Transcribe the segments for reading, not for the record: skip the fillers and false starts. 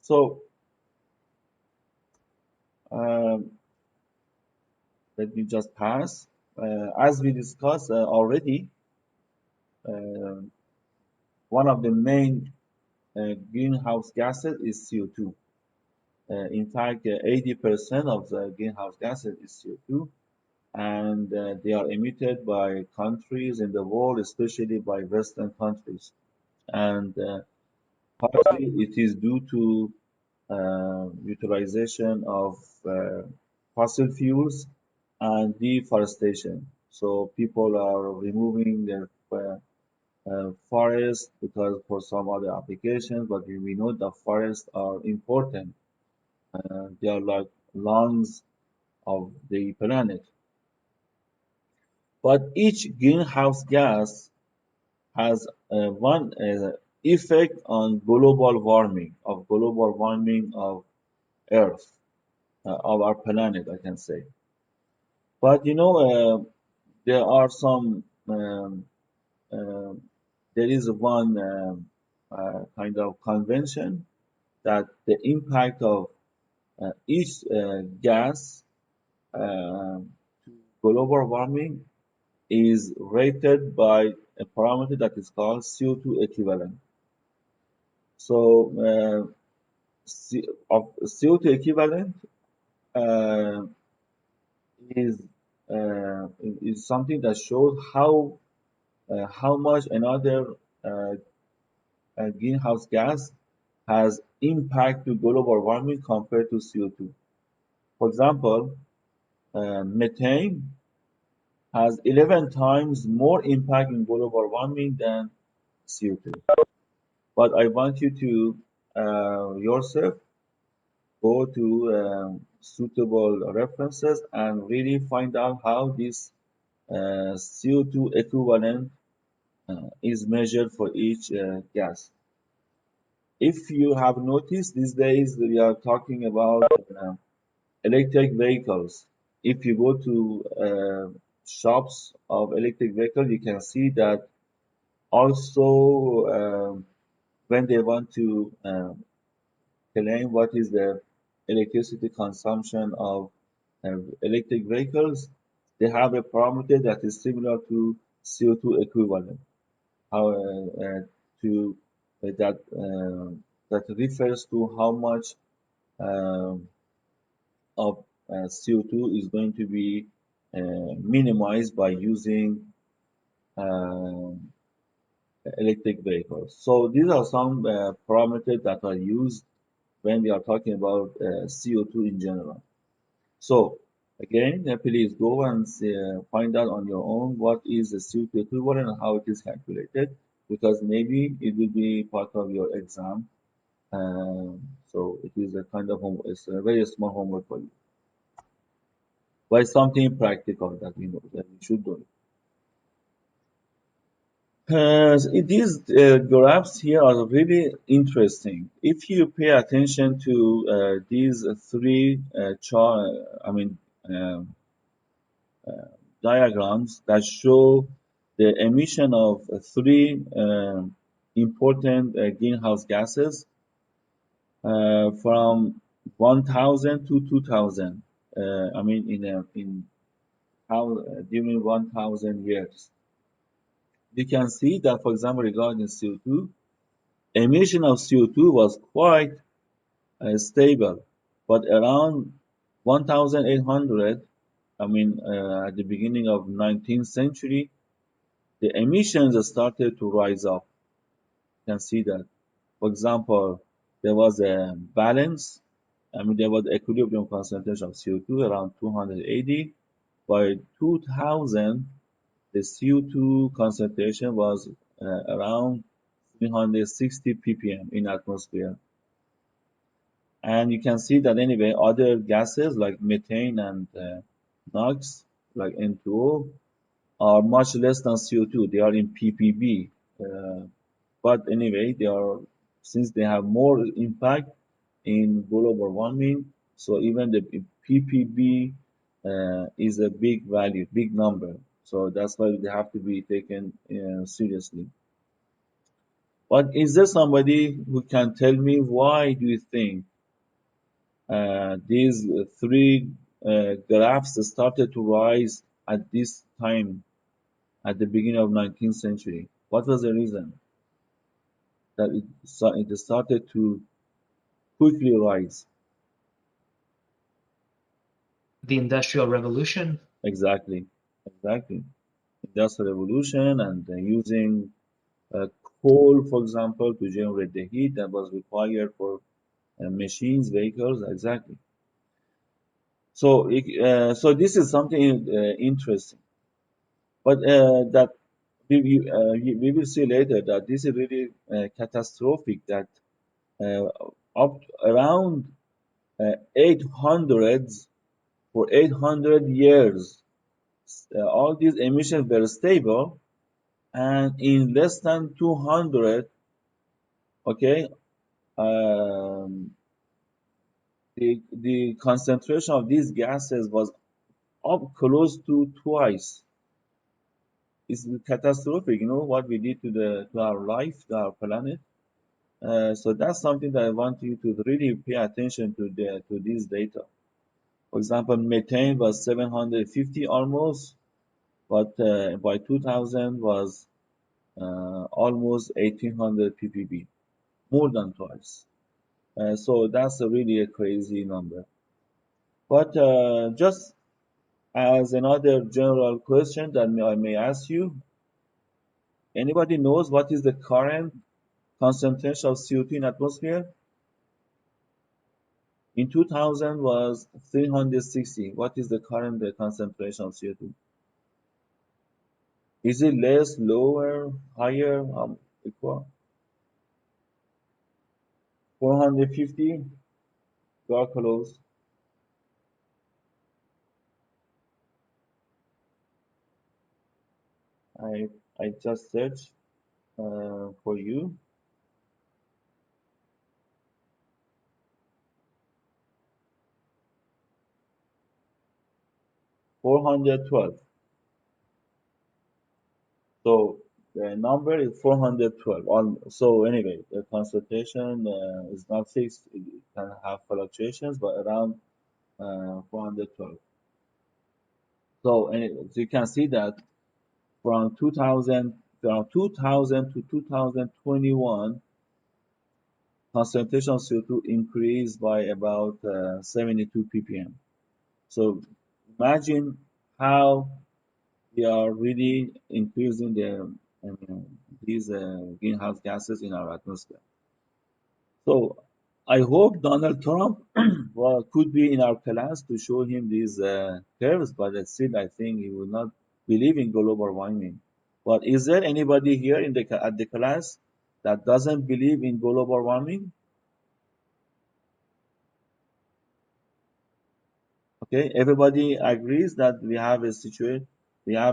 So um, let me just pass. As we discussed already, uh, one of the main greenhouse gases is CO2. In fact, 80% of the greenhouse gases is CO2, and they are emitted by countries in the world, especially by Western countries. And partly it is due to utilization of uh, fossil fuels and deforestation. So people are removing their forests because for some other applications, but we know that forests are important. They are like lungs of the planet. But each greenhouse gas has one effect on global warming of Earth, of our planet, I can say. But there are some, there is one kind of convention that the impact of each gas to global warming is rated by a parameter that is called CO2 equivalent. So, CO2 equivalent uh, is is something that shows how much another uh, greenhouse gas has impact to global warming compared to CO2. For example, methane has 11 times more impact in global warming than CO2. But I want you to yourself go to suitable references and really find out how this CO2 equivalent is measured for each gas. If you have noticed, these days we are talking about electric vehicles. If you go to shops of electric vehicles, you can see that also when they want to claim what is the electricity consumption of electric vehicles, they have a parameter that is similar to CO2 equivalent. How to that that refers to how much um of CO2 is going to be minimized by using um electric vehicles. So these are some parameters that are used when we are talking about CO2 in general. So again, please go and find out on your own what is the CO2 equivalent and how it is calculated, because maybe it will be part of your exam. So it is a kind of home, it's a very small homework for you, but it's something practical that we know that we should do. These graphs here are really interesting. If you pay attention to these three I mean, um diagrams that show the emission of three important greenhouse gases from 1000 to 2000. I mean, in how during 1000 years. You can see that, for example, regarding CO2, emission of CO2 was quite stable, but around 1800, I mean, at the beginning of 19th century, the emissions started to rise up. You can see that. For example, there was a balance. I mean, there was equilibrium concentration of CO2 around 280. By 2000, the CO2 concentration was around 360 ppm in atmosphere. And you can see that anyway, other gases like methane and NOx, like N2O, are much less than CO2. They are in ppb. Uh, but anyway, they are, since they have more impact in global warming, so even the ppb is a big value, big number. So that's why they have to be taken seriously. But is there somebody who can tell me why do you think these three graphs started to rise at this time, at the beginning of 19th century? What was the reason that it started to quickly rise? The Industrial Revolution. Exactly, exactly. Industrial revolution and using uh, coal, for example, to generate the heat that was required for machines, vehicles. Exactly. So this is something interesting, but that we will see later that this is really catastrophic. That uh, up around 800 for 800 years, all these emissions were stable, and in less than 200, okay, um, the concentration of these gases was up close to twice. It's catastrophic, what we did to our life, to our planet. So that's something that I want you to really pay attention to this data. For example, methane was 750 almost, but by 2000 was almost 1800 ppb, more than twice. So that's really a crazy number. But just as another general question that I may ask you, anybody knows what is the current concentration of CO2 in atmosphere? In 2000 was 360. What is the current concentration of CO2? Is it less, lower, higher, equal? 450? You are close. I I just searched for you. 412. So the number is 412. So anyway, the concentration is not fixed. It can have fluctuations, but around 412. So anyway, so you can see that from 2000 to 2021, concentration of CO2 increased by about 72 ppm. So imagine how we are really increasing these greenhouse gases in our atmosphere. So I hope Donald Trump could be in our class to show him these curves, but still I think he will not believe in global warming. But is there anybody here at the class that doesn't believe in global warming? Okay, everybody agrees that we have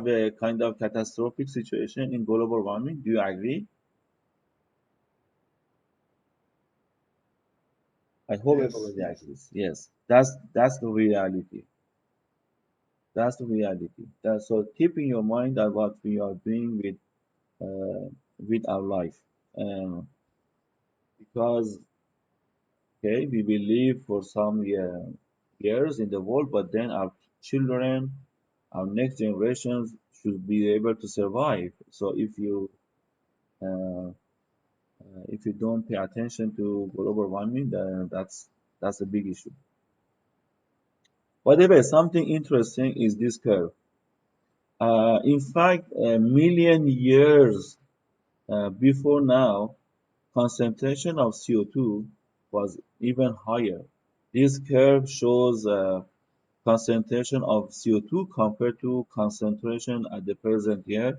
a kind of catastrophic situation in global warming. Do you agree? I hope Yes, everybody yes. agrees. Yes, that's the reality. That's the reality. So keep in your mind that what we are doing with our life, uh, because okay, we will live for some years in the world, but then our children, our next generations should be able to survive. So uh, if you don't pay attention to global warming, then that's a big issue. Whatever, something interesting is this curve. In fact, a million years before now, concentration of CO2 was even higher. This curve shows concentration of CO2 compared to concentration at the present year.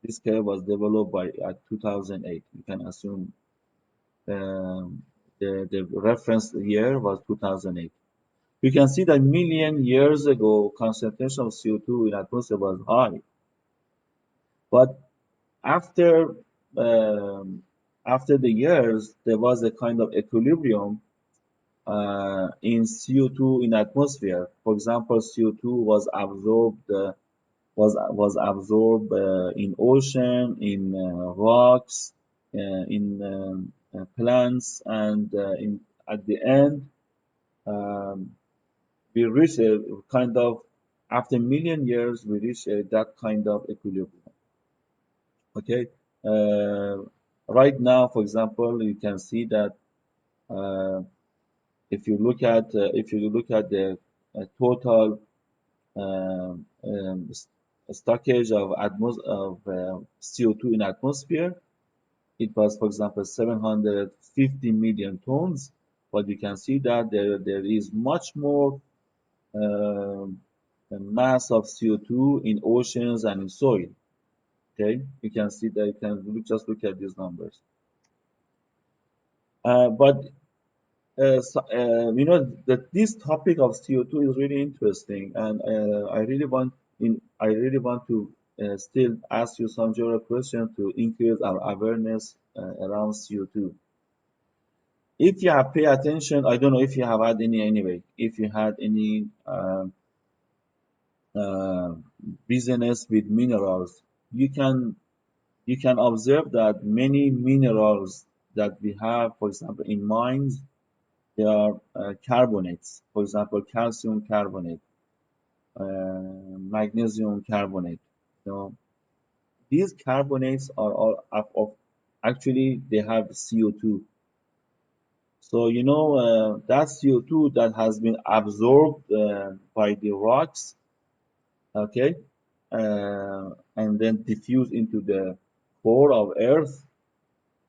This curve was developed by at 2008. You can assume the reference year was 2008. You can see that million years ago, concentration of CO2 in atmosphere was high, but after um, after the years, there was a kind of equilibrium in CO2 in atmosphere. For example, CO2 was absorbed in ocean, in rocks. plants, and at the end, um, we reach a kind of, after million years, we reach that kind of equilibrium. Okay. Uh, right now, for example, you can see that uh, if you look at the total stockage of CO2 in atmosphere, it was, for example, 750 million tons. But you can see that there is much more um, mass of CO2 in oceans and in soil. Okay, you can see that. You can just look at these numbers. But that this topic of CO2 is really interesting, and I really want to still ask you some general questions to increase our awareness around CO2. If you have paid attention, I don't know if you have had any anyway. If you had any uh, business with minerals, you can you can observe that many minerals that we have, for example, in mines, they are carbonates. For example, calcium carbonate, magnesium carbonate. So these carbonates are all actually they have CO2. So that CO2 that has been absorbed by the rocks, okay, and then diffused into the core of Earth,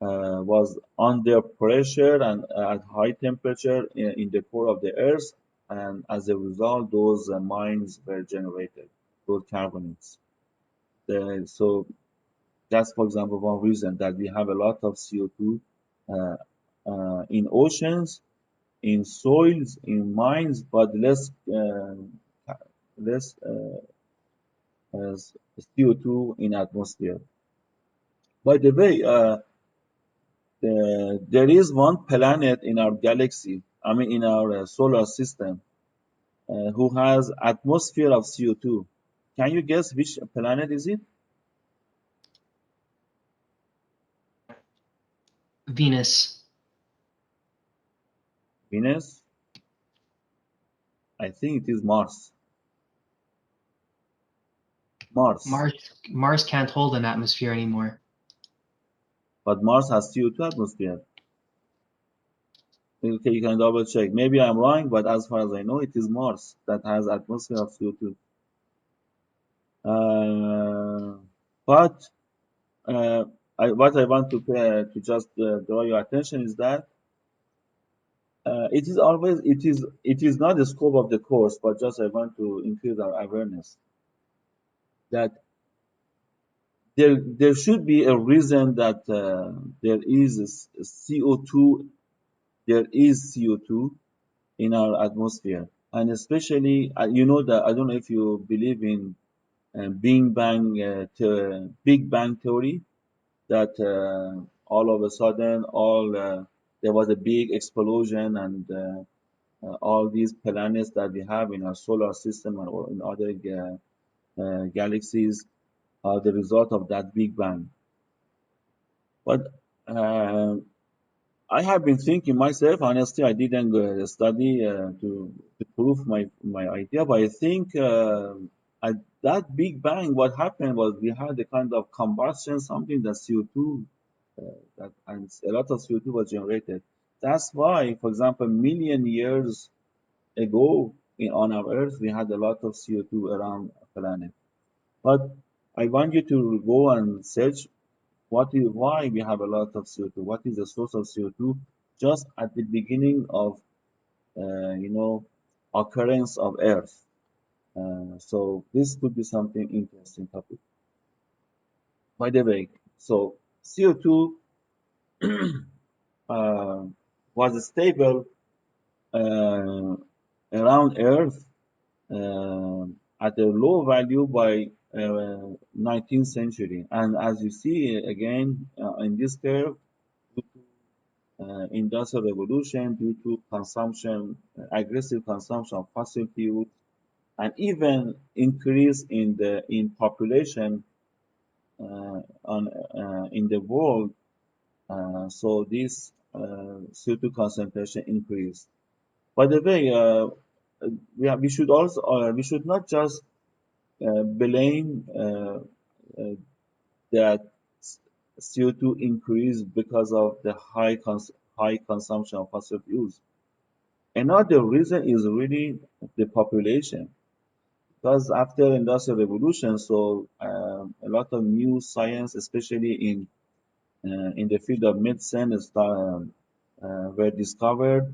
was under pressure and at high temperature in the core of the Earth, and as a result, those mines were generated, those carbonates. So that's, for example, one reason that we have a lot of CO2 uh, in oceans, in soils, in mines, but less CO2 in atmosphere. By the way, there is one planet in our galaxy, I mean in our solar system, who has atmosphere of CO2. Can you guess which planet is it? Venus. Venus? I think it is Mars. Mars. Mars can't hold an atmosphere anymore. But Mars has CO2 atmosphere. Okay, you can double check. Maybe I'm wrong, but as far as I know, it is Mars that has atmosphere of CO2. Uh, but what I want to just draw your attention is that it is not the scope of the course, but just I want to increase our awareness that there should be a reason that there is CO2 there is CO2 in our atmosphere, and especially that I don't know if you believe in Big Bang theory, that all of a sudden all there was a big explosion, and all these planets that we have in our solar system or in other galaxies are the result of that Big Bang. But uh, I have been thinking myself, honestly, I didn't study to prove my idea, but I think at that Big Bang, what happened was we had a kind of combustion, something that CO2, and a lot of CO2 was generated. That's why, for example, million years ago on our Earth, we had a lot of CO2 around the planet. But I want you to go and search why we have a lot of CO2. What is the source of CO2? Just at the beginning of occurrence of Earth. So this could be something interesting topic. By the way, so CO2 uh, was stable uh, around Earth at a low value by 19th century. And as you see again in this curve, due to industrial revolution, due to consumption, aggressive consumption of fossil fuels, and even increase in population in the world, So this CO2 concentration increase. By the way, we should also we should not just blame that CO2 increase because of the high consumption of fossil fuels. Another reason is really the population. Because after industrial revolution, so a lot of new science, especially in the field of medicine, were discovered.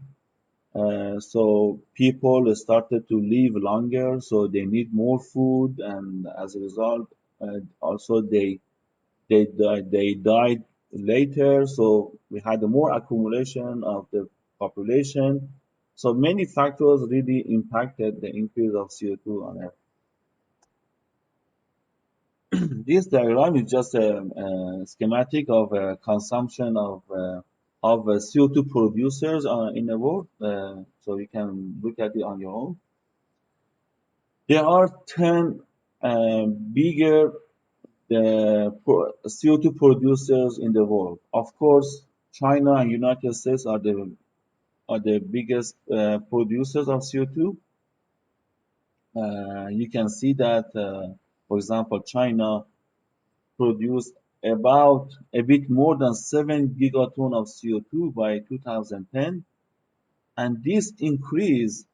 So people started to live longer, so they need more food, and as a result, also they died later. So we had more accumulation of the population. So many factors really impacted the increase of CO2 on Earth. This diagram is just a schematic of consumption of CO2 producers in the world. So you can look at it on your own. There are 10 bigger CO2 producers in the world. Of course, China and United States are the biggest producers of CO2. You can see that, for example, China produced about a bit more than 7 gigaton of CO2 by 2010, and this increase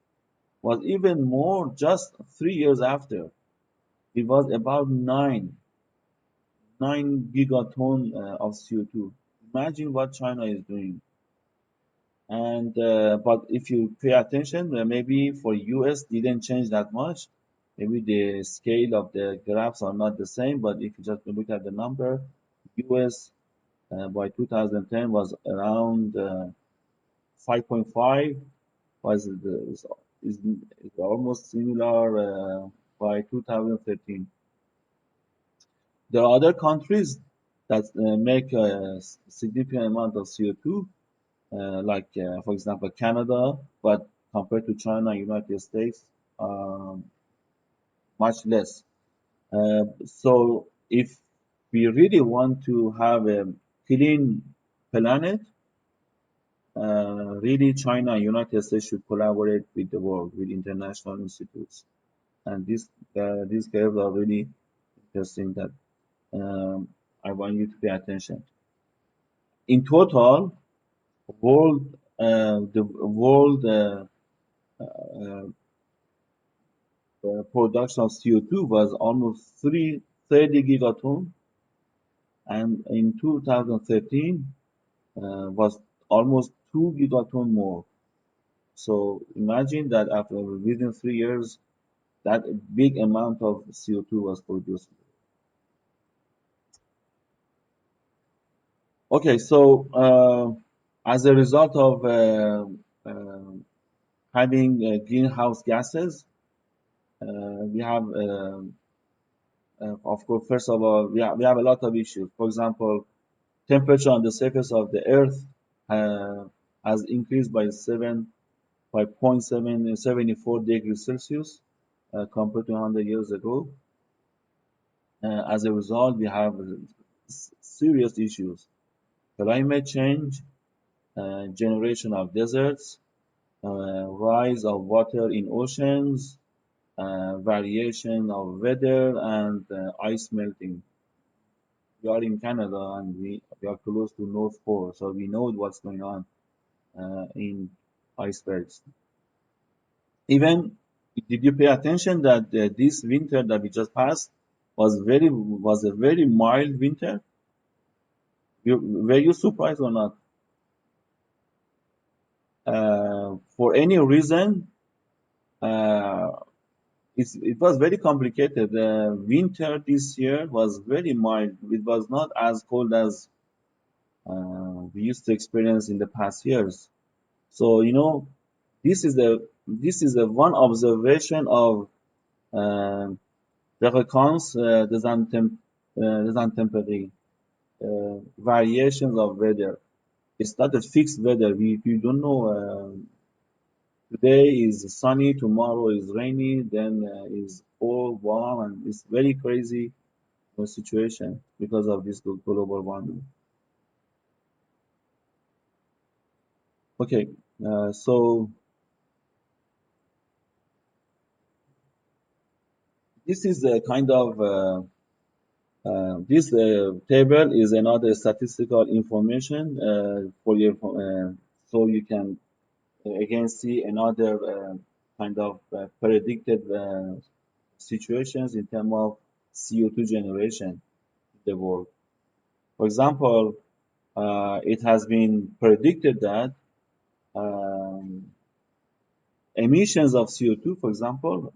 was even more just 3 years after. It was about 9 gigaton of CO2. Imagine what China is doing. And but if you pay attention, maybe for US didn't change that much. Maybe the scale of the graphs are not the same, but if you just look at the number, US by 2010 was around 5.5, was is almost similar by 2013. There are other countries that make a significant amount of CO2, like for example Canada, but compared to China, United States, um, much less. So if we really want to have a clean planet, really China and United States should collaborate with the world, with international institutes. And these curves are really interesting that I want you to pay attention. In total, the world production of CO2 was almost 330 gigaton, and in 2013 was almost 2 gigaton more. So imagine that after within 3 years, that big amount of CO2 was produced. Okay, so as a result of uh, having greenhouse gases, we have, of course, first of all, we have a lot of issues. For example, temperature on the surface of the Earth uh, has increased by 0.74 degrees Celsius compared to 100 years ago. As a result, we have serious issues: climate change, generation of deserts, rise of water in oceans, variation of weather, and ice melting. We are in Canada and we are close to North Pole, so we know what's going on in icebergs. Even did you pay attention that this winter that we just passed was a very mild winter? Were you surprised or not? For any reason, uh, it was very complicated. Winter this year was very mild. It was not as cold as we used to experience in the past years. So this is the one observation of fréquences des intempéries, variations of weather. It's not a fixed weather. We don't know. Today is sunny, tomorrow is rainy, then is cold, warm, and it's very crazy situation because of this global warming. Okay, so this is a kind of this table is another statistical information for your so you can again see another kind of predicted situations in terms of CO2 generation in the world. For example, it has been predicted that um, emissions of CO2, for example,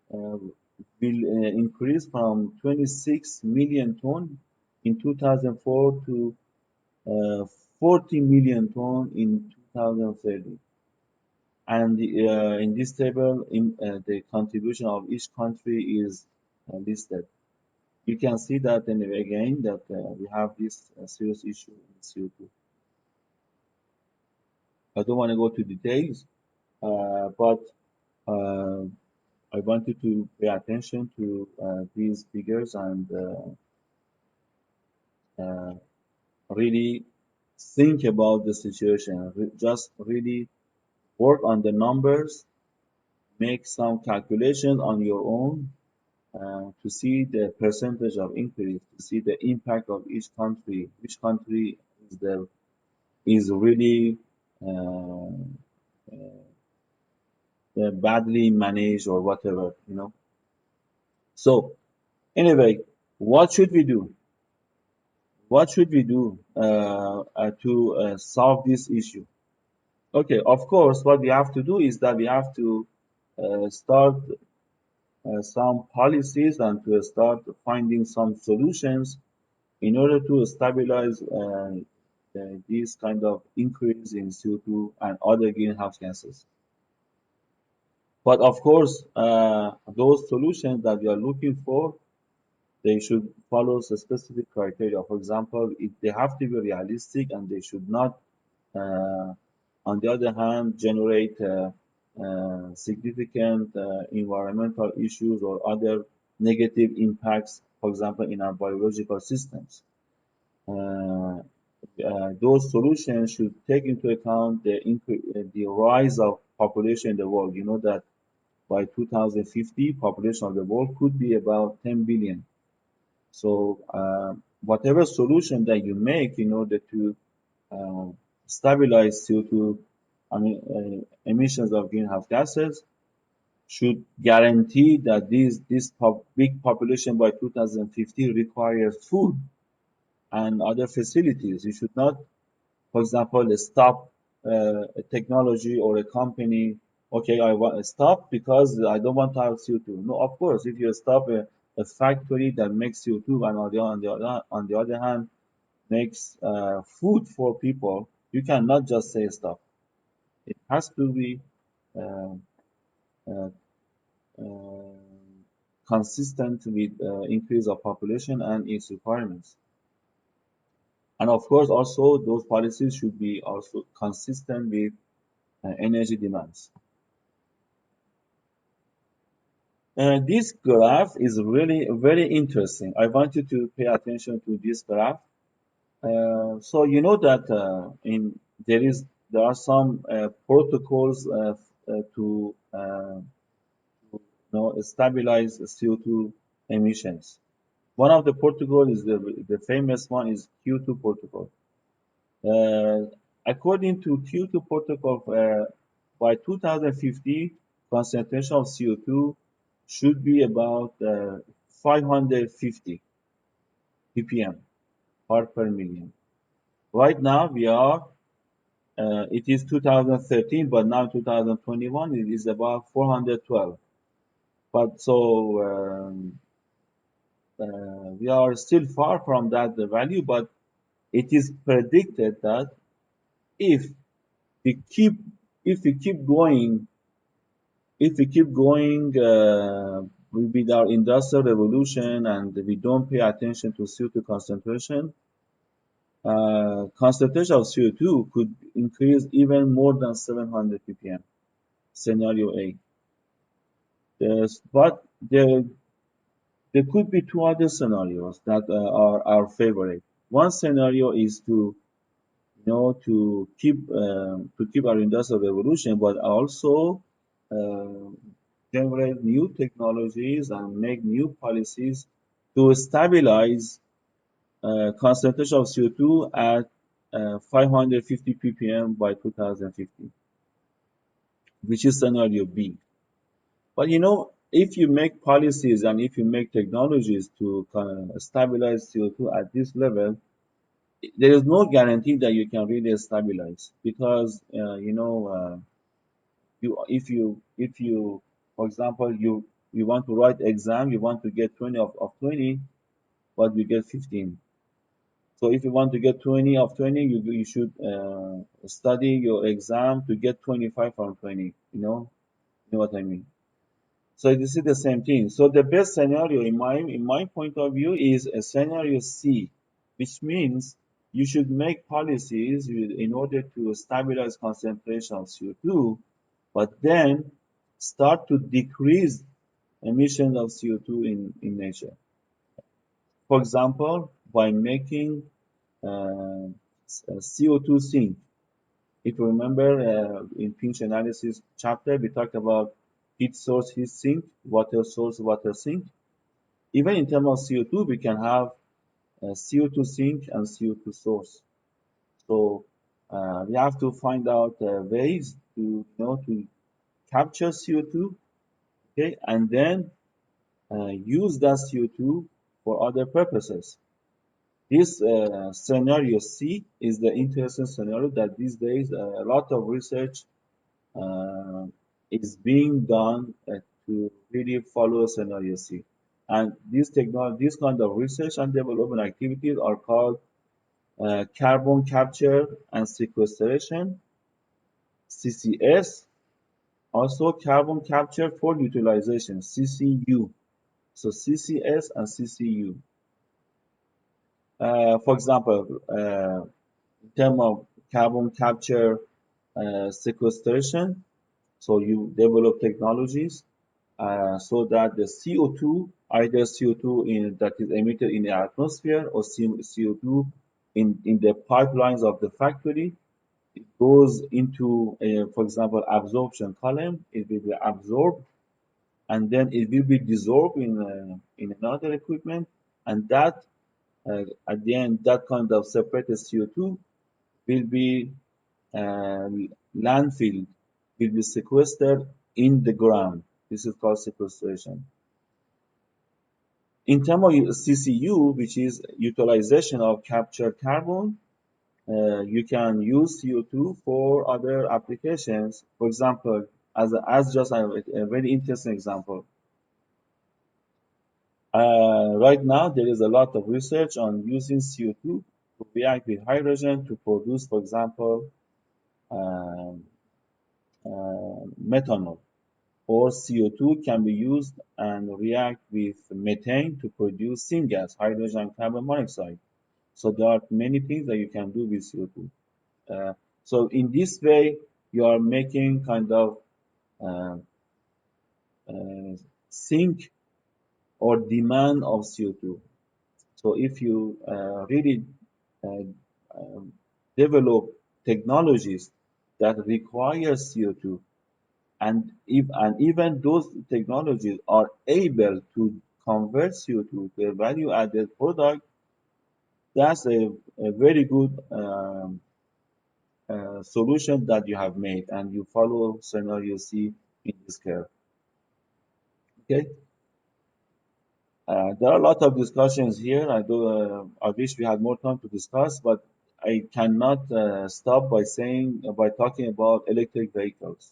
will increase from 26 million ton in 2004 to 40 million ton in 2030. And in this table, the contribution of each country is listed. You can see that anyway again that we have this serious issue in CO2. I don't want to go to details, but uh, I wanted to pay attention to these figures and uh, really think about the situation. Just really work on the numbers, make some calculations on your own to see the percentage of increase, to see the impact of each country, which country is really uh, badly managed or whatever, you know. So anyway, what should we do? What should we do to solve this issue? Okay, of course, what we have to do is that we have to start some policies and to start finding some solutions in order to stabilize this kind of increase in CO2 and other greenhouse gases. But of course, those solutions that we are looking for, they should follow a specific criteria. For example, they have to be realistic and they should not, uh, on the other hand, generate significant environmental issues or other negative impacts, for example, in our biological systems. Uh, those solutions should take into account the rise of population in the world. You know that by 2050, population of the world could be about 10 billion. So whatever solution that you make in order to uh, stabilize CO2 emissions of greenhouse gases should guarantee that big population by 2050 requires food and other facilities. You should not, for example, stop a technology or a company. Okay, I want to stop because I don't want to have CO2. No, of course, if you stop a factory that makes CO2 and on the other hand makes food for people, you cannot just say stop. It has to be uh, uh, uh, consistent with increase of population and its requirements. And of course, also those policies should be also consistent with energy demands. This graph is really very interesting. I want you to pay attention to this graph. So you know that there are some protocols to stabilize CO2 emissions. One of the protocol is the famous one is Q2 protocol. Uh, According to Q2 protocol, by 2050, concentration of CO2 should be about 550 ppm part per million. Right now, it is 2013, but now 2021, it is about 412. But so we are still far from that value, but it is predicted that if we keep if we keep going if we keep going with our industrial revolution and we don't pay attention to CO2 concentration, concentration of CO2 could increase even more than 700 ppm. Scenario A. But there could be two other scenarios that are our favorite. One scenario is to to keep our industrial revolution, but also uh, generate new technologies and make new policies to stabilize concentration of CO2 at 550 ppm by 2050, which is scenario B. But if you make policies and if you make technologies to stabilize CO2 at this level, there is no guarantee that you can really stabilize because if you for example you want to write exam, you want to get 20 of 20, but you get 15. So if you want to get 20 of 20, you should study your exam to get 25 from 20. You know what I mean? So this is the same thing. So the best scenario in my point of view is a scenario C, which means you should make policies in order to stabilize concentration of CO2, but then start to decrease emission of CO2 in nature. For example, by making CO2 sink. If you remember, in pinch analysis chapter, we talked about heat source, heat sink, water source, water sink. Even in terms of CO2, we can have CO2 sink and CO2 source. So we have to find out ways to capture CO2, okay, and then use that CO2 for other purposes. This scenario C is the interesting scenario that these days a lot of research uh, is being done to really follow scenario C. And this kind of research and development activities are called carbon capture and sequestration, CCS, also carbon capture for utilization, CCU. So CCS and CCU. For example, in terms of carbon capture sequestration, so you develop technologies so that the CO2, either CO2 that is emitted in the atmosphere or CO2 in the pipelines of the factory, it goes into, for example, absorption column. It will be absorbed and then it will be dissolved in another equipment, and that at the end, that kind of separated CO2 will be uh, landfill, will be sequestered in the ground. This is called sequestration. In terms of CCU, which is utilization of captured carbon, you can use CO2 for other applications. For example, as just a very interesting example, right now there is a lot of research on using CO2 to react with hydrogen to produce, for example, um, methanol. Or CO2 can be used and react with methane to produce syngas, hydrogen and carbon monoxide. So there are many things that you can do with CO2. So in this way, you are making kind of uh, uh, sink or demand of CO2. So if you really uh, um, develop technologies that require CO2, and even those technologies are able to convert CO2 to a value-added product, that's a very good solution that you have made, and you follow scenario C in this curve. Okay, there are a lot of discussions here. I wish we had more time to discuss, but I cannot stop by talking about electric vehicles.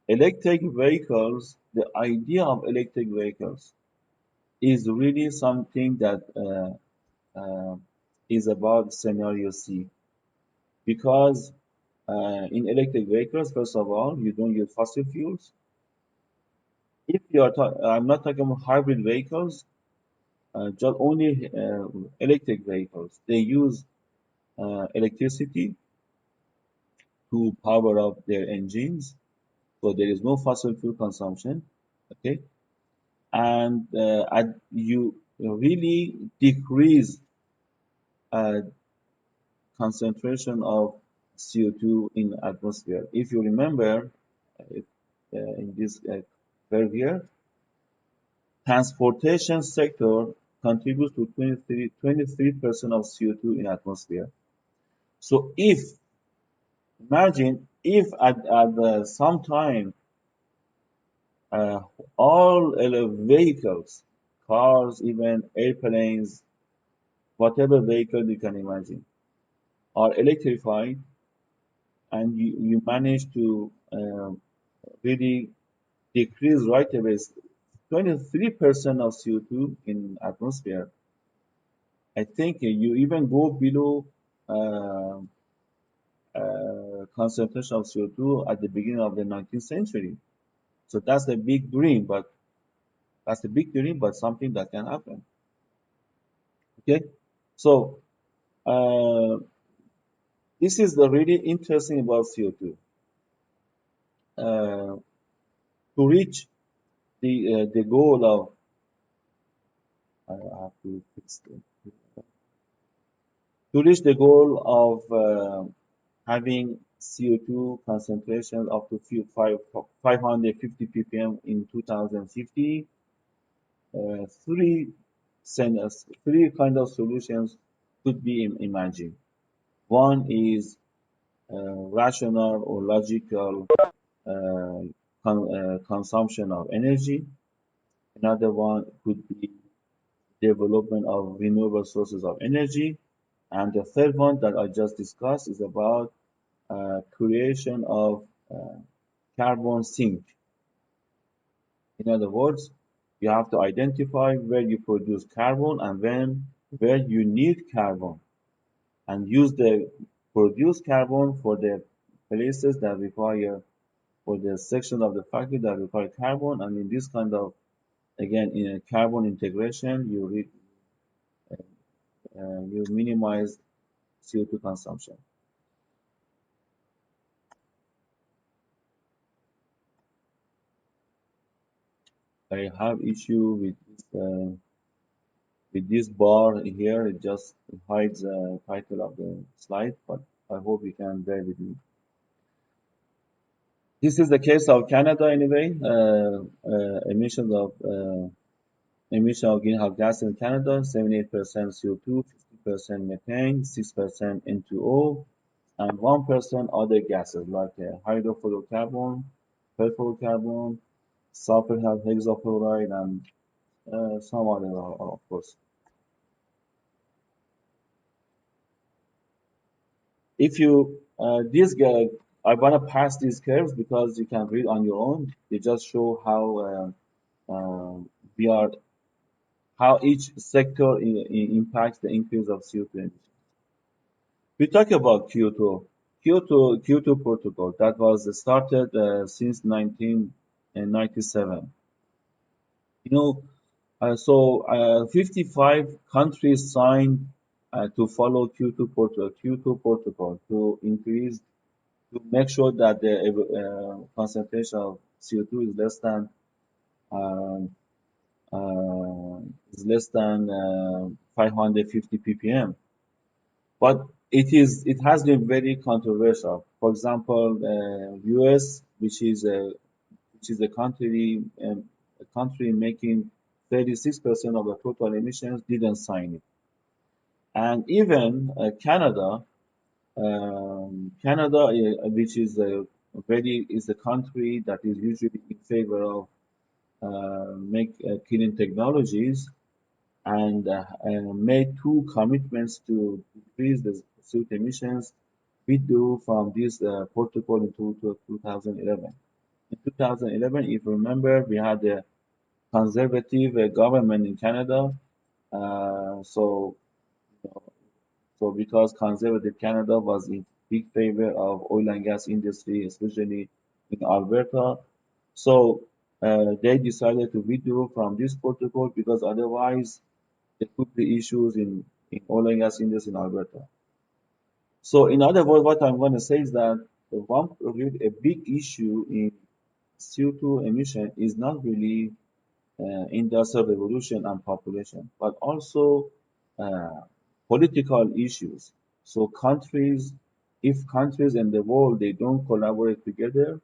Electric vehicles, the idea of electric vehicles is really something that is about scenario C, because in electric vehicles, first of all, you don't use fossil fuels. If you are, I'm not talking about hybrid vehicles, just only electric vehicles. They use electricity to power up their engines, so there is no fossil fuel consumption. Okay, and you really decrease uh, concentration of CO2 in atmosphere. If you remember, in this curve here, transportation sector contributes to 23% of CO2 in atmosphere. So if, imagine if at some time uh, all vehicles, cars, even airplanes, whatever vehicle you can imagine, are electrified, and you manage to really decrease right away 23% of CO2 in atmosphere. I think you even go below uh, concentration of CO2 at the beginning of the 19th century. So that's a big dream, but something that can happen. Okay, so uh, this is the really interesting about CO2. To reach the goal of I have to fix it. To reach the goal of having CO2 concentration up to 550 ppm in 2050, three kind of solutions could be imagined. One is rational or logical consumption of energy. Another one could be development of renewable sources of energy. And the third one that I just discussed is about creation of carbon sink. In other words, you have to identify where you produce carbon and where you need carbon, and use the produced carbon for the places that require, for the section of the factory that require carbon. And in this kind of, again, in a carbon integration, you minimize CO2 consumption. I have issue with this bar here. It just hides the title of the slide, but I hope you can bear with me. This is the case of Canada anyway. Emissions of emission of greenhouse gas in Canada: 78% CO2, 50% methane, 6% N2O, and 1% other gases like hydrofluorocarbon, perfluorocarbon, sulfur hexafluoride, and some other, of course. If you this guy, I want to pass these curves because you can read on your own. They just show we are how each sector impacts the increase of CO2 emissions. We talk about Kyoto Protocol that was started since 1997. You know, 55 countries signed to follow Kyoto Protocol to increase, to make sure that the concentration of CO2 um, uh, is less than 550 ppm. But it has been very controversial. For example, U.S., which is a country making 36% of the total emissions, didn't sign it. And even Canada, which is a country that is usually in favor of make clean technologies, and made two commitments to decrease the CO2 emissions withdrew from this protocol in 2011. In 2011, if you remember, we had a conservative government in Canada. Uh, so, so because conservative Canada was in big favor of oil and gas industry, especially in Alberta, so they decided to withdraw from this protocol because otherwise there could be issues in oil and gas industry in Alberta. So in other words, what I'm going to say is that a big issue in CO2 emission is not really industrial revolution and population, but also uh, political issues. So if countries in the world they don't collaborate together,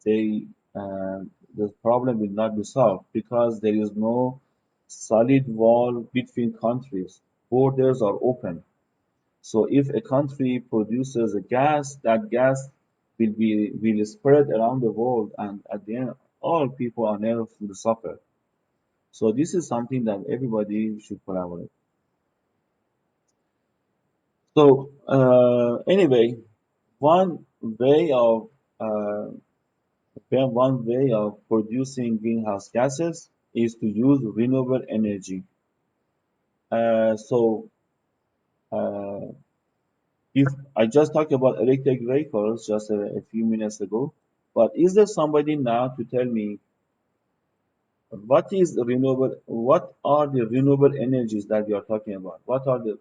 they the problem will not be solved because there is no solid wall between countries. Borders are open. So if a country produces a gas, that gas will spread around the world, and at the end, all people on earth will suffer. So this is something that everybody should collaborate. So anyway, one way of uh, one way of producing greenhouse gases is to use renewable energy. So uh, if I just talked about electric vehicles just a few minutes ago, but is there somebody now to tell me what are the renewable energies that you are talking about? What are the,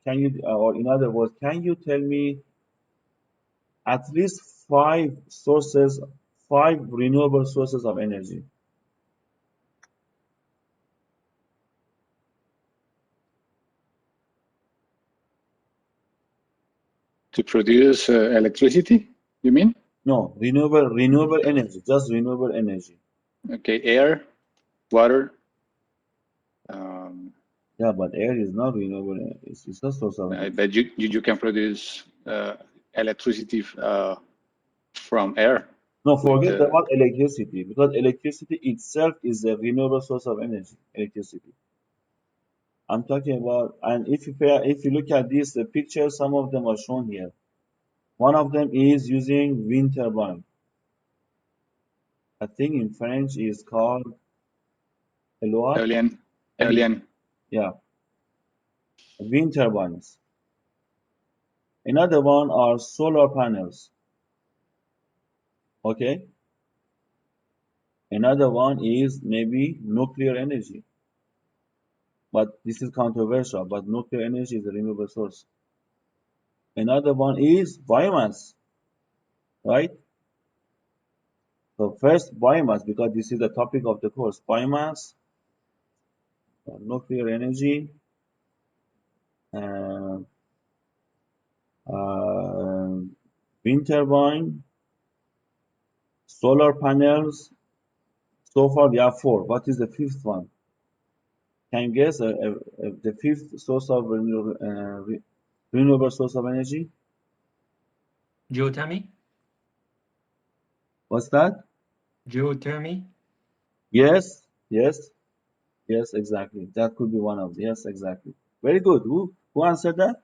can you, or in other words, can you tell me at least five renewable sources of energy? To produce electricity, you mean? No, renewable energy, just renewable energy. Okay, air, water. Um, Yeah, but air is not renewable. It's a source of energy. but you can produce electricity from air No, with forget about electricity because electricity itself is a renewable source of energy. Electricity. I'm talking about, and if you look at these pictures, some of them are shown here. One of them is using wind turbine. I think in French is called what? alien, Alien. alien. Yeah, wind turbines. Another one are solar panels. Okay. Another one is maybe nuclear energy. But this is controversial. But nuclear energy is a renewable source. Another one is biomass, right? So first biomass, because this is the topic of the course. Biomass, nuclear energy, uh, uh, wind turbine, solar panels. So far we have four. What is the fifth one? Can you guess the fifth source of renewable source of energy? Geothermy? What's that? Geothermy? Yes, yes, yes, exactly. That could be one of them. Yes, exactly. Very good. Who answered that?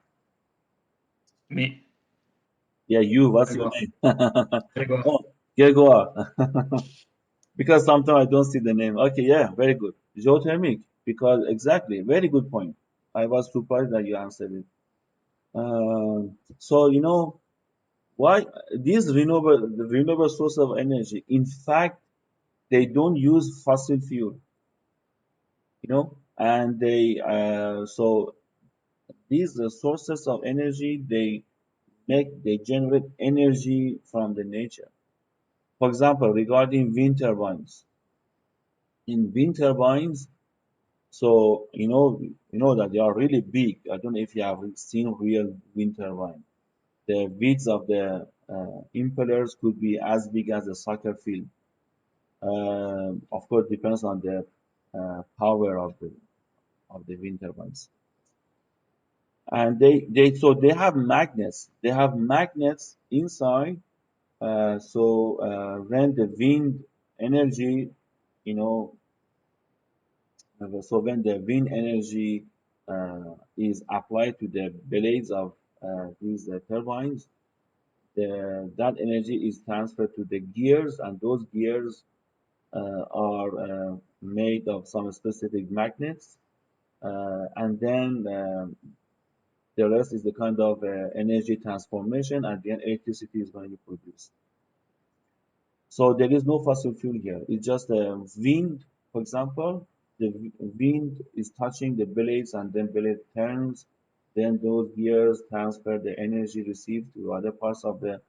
Me. Yeah, you. What's your Gregor. name? Gregor. Oh, Gregor. Because sometimes I don't see the name. Okay, yeah, very good. Geothermic. Because exactly, very good point. I was surprised that you answered it. So why these renewable source of energy? In fact, they don't use fossil fuel. And so these sources of energy they generate energy from the nature. For example, regarding wind turbines. In wind turbines, so that they are really big. I don't know if you have seen real wind turbine. The width of the impellers could be as big as a soccer field. Of course, depends on the power of the wind turbines. And they have magnets. They have magnets inside. When the wind energy, you know, so when the wind energy is applied to the blades of these turbines, that energy is transferred to the gears, and those gears are made of some specific magnets, and then the rest is the kind of energy transformation, and then electricity is going to be produced. So there is no fossil fuel here. It's just wind, for example. The wind is touching the blades and then blade turns. Then those gears transfer the energy received to other parts of the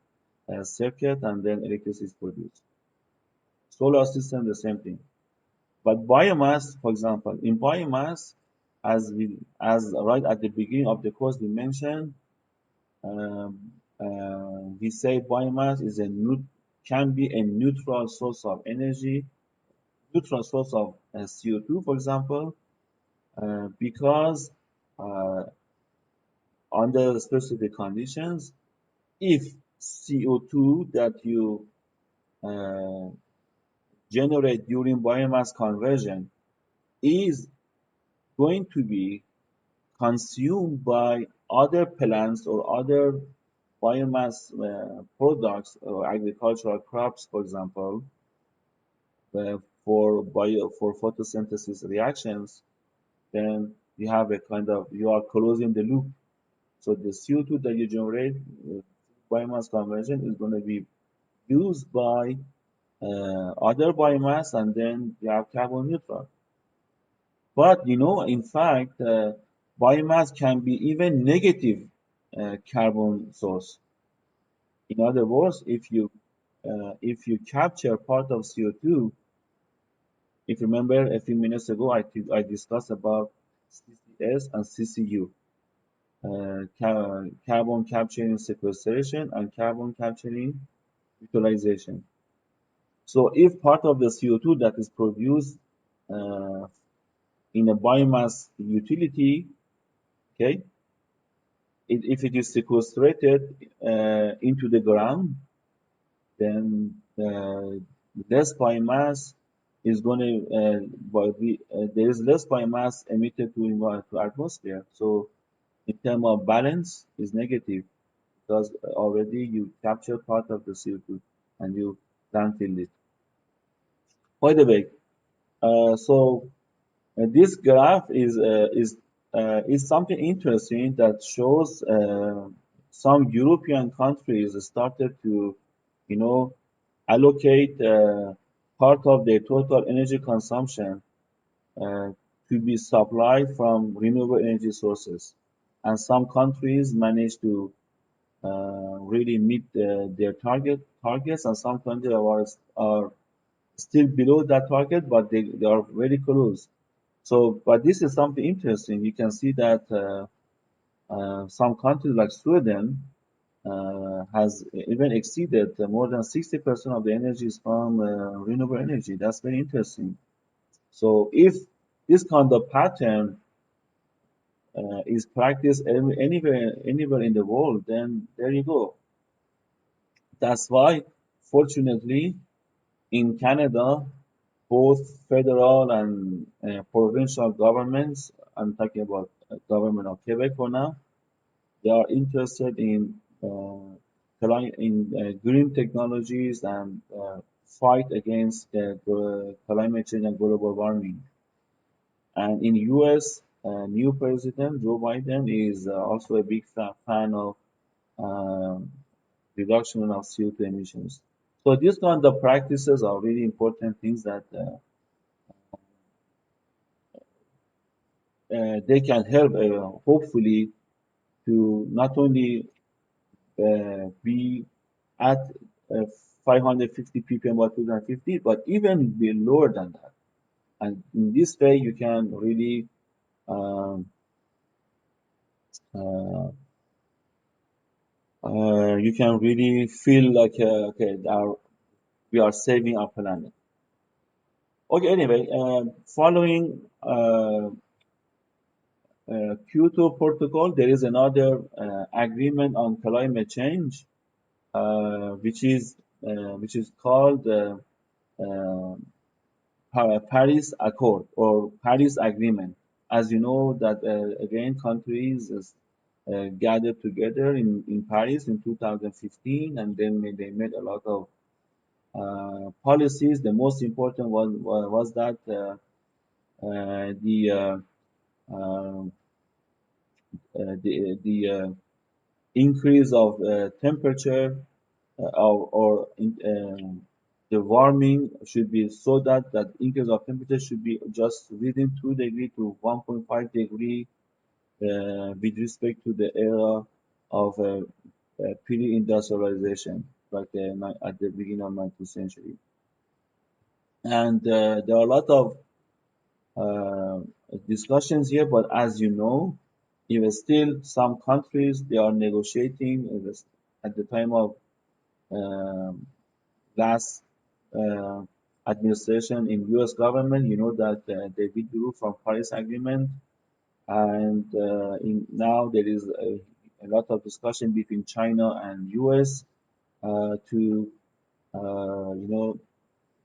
circuit and then electricity is produced. Solar system, the same thing. But biomass, for example, in biomass, as right at the beginning of the course we mentioned, we say biomass is can be a neutral source of energy, neutral source of CO2, for example, because uh, under specific conditions, if CO2 that you uh, generate during biomass conversion is going to be consumed by other plants or other biomass products or agricultural crops, for example, for photosynthesis reactions, then you are closing the loop. So the CO2 that you generate biomass conversion is going to be used by other biomass, and then you have carbon neutral. But in fact, biomass can be even negative carbon source. In other words, if you capture part of CO2, if you remember a few minutes ago, I discussed about CCS and CCU, carbon capturing sequestration and carbon capturing utilization. So if part of the CO2 that is produced uh, in a biomass utility, okay, if it is sequestrated into the ground, then less biomass is going there is less biomass emitted to atmosphere. So in terms of balance, is negative because already you capture part of the CO2 and you landfill it. By the way, so this graph is something interesting that shows some European countries started to, you know, allocate part of their total energy consumption uh, to be supplied from renewable energy sources, and some countries managed to really meet their targets, and some countries are still below that target, but they are very close. So, but this is something interesting. You can see that some countries like Sweden has even exceeded more than 60% of the energy is from renewable energy. That's very interesting. So, if this kind of pattern is practiced anywhere in the world, then there you go. That's why, fortunately, in Canada, both federal and provincial governments, I'm talking about government of Quebec for now, they are interested in green technologies and fight against climate change and global warming. And in U.S., new president Joe Biden is also a big fan of um, reduction of CO2 emissions. So these kind of practices are really important things that they can help, hopefully, to not only be at 550 ppm by 2050, but even be lower than that. And in this way, you can really um, uh, feel like okay, we are saving our planet. Okay, anyway, following Kyoto Protocol, there is another agreement on climate change, which is called uh, Paris Accord or Paris Agreement. As you know, that again countries gathered together in Paris in 2015, and then they made a lot of policies. The most important was that uh, the increase of temperature the warming should be so that increase of temperature should be just within 2 degree to 1.5 degree with respect to the era of pre-industrialization, like at the beginning of 19th century. And there are a lot of discussions here, but as you know, even still some countries they are negotiating at the time of um, last uh, administration in U.S. government. You know that they withdrew from Paris Agreement, and now there is a lot of discussion between China and U.S. To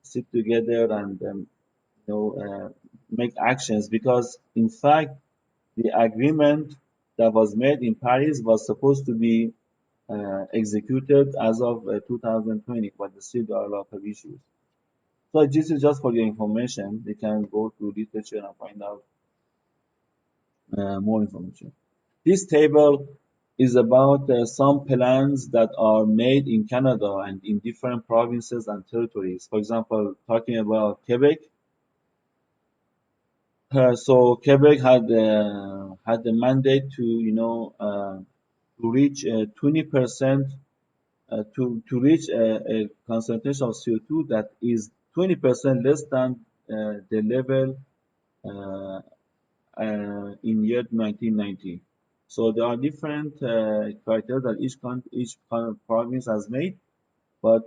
sit together and make actions because in fact the agreement that was made in Paris was supposed to be executed as of 2020, but still there are a lot of issues. So this is just for your information. You can go to literature and find out more information. This table is about some plans that are made in Canada and in different provinces and territories. For example, talking about Quebec. So Quebec had the mandate to to reach 20% to reach a concentration of CO2 that is 20% less than the level uh, in year 1990. So there are different criteria that each province has made, but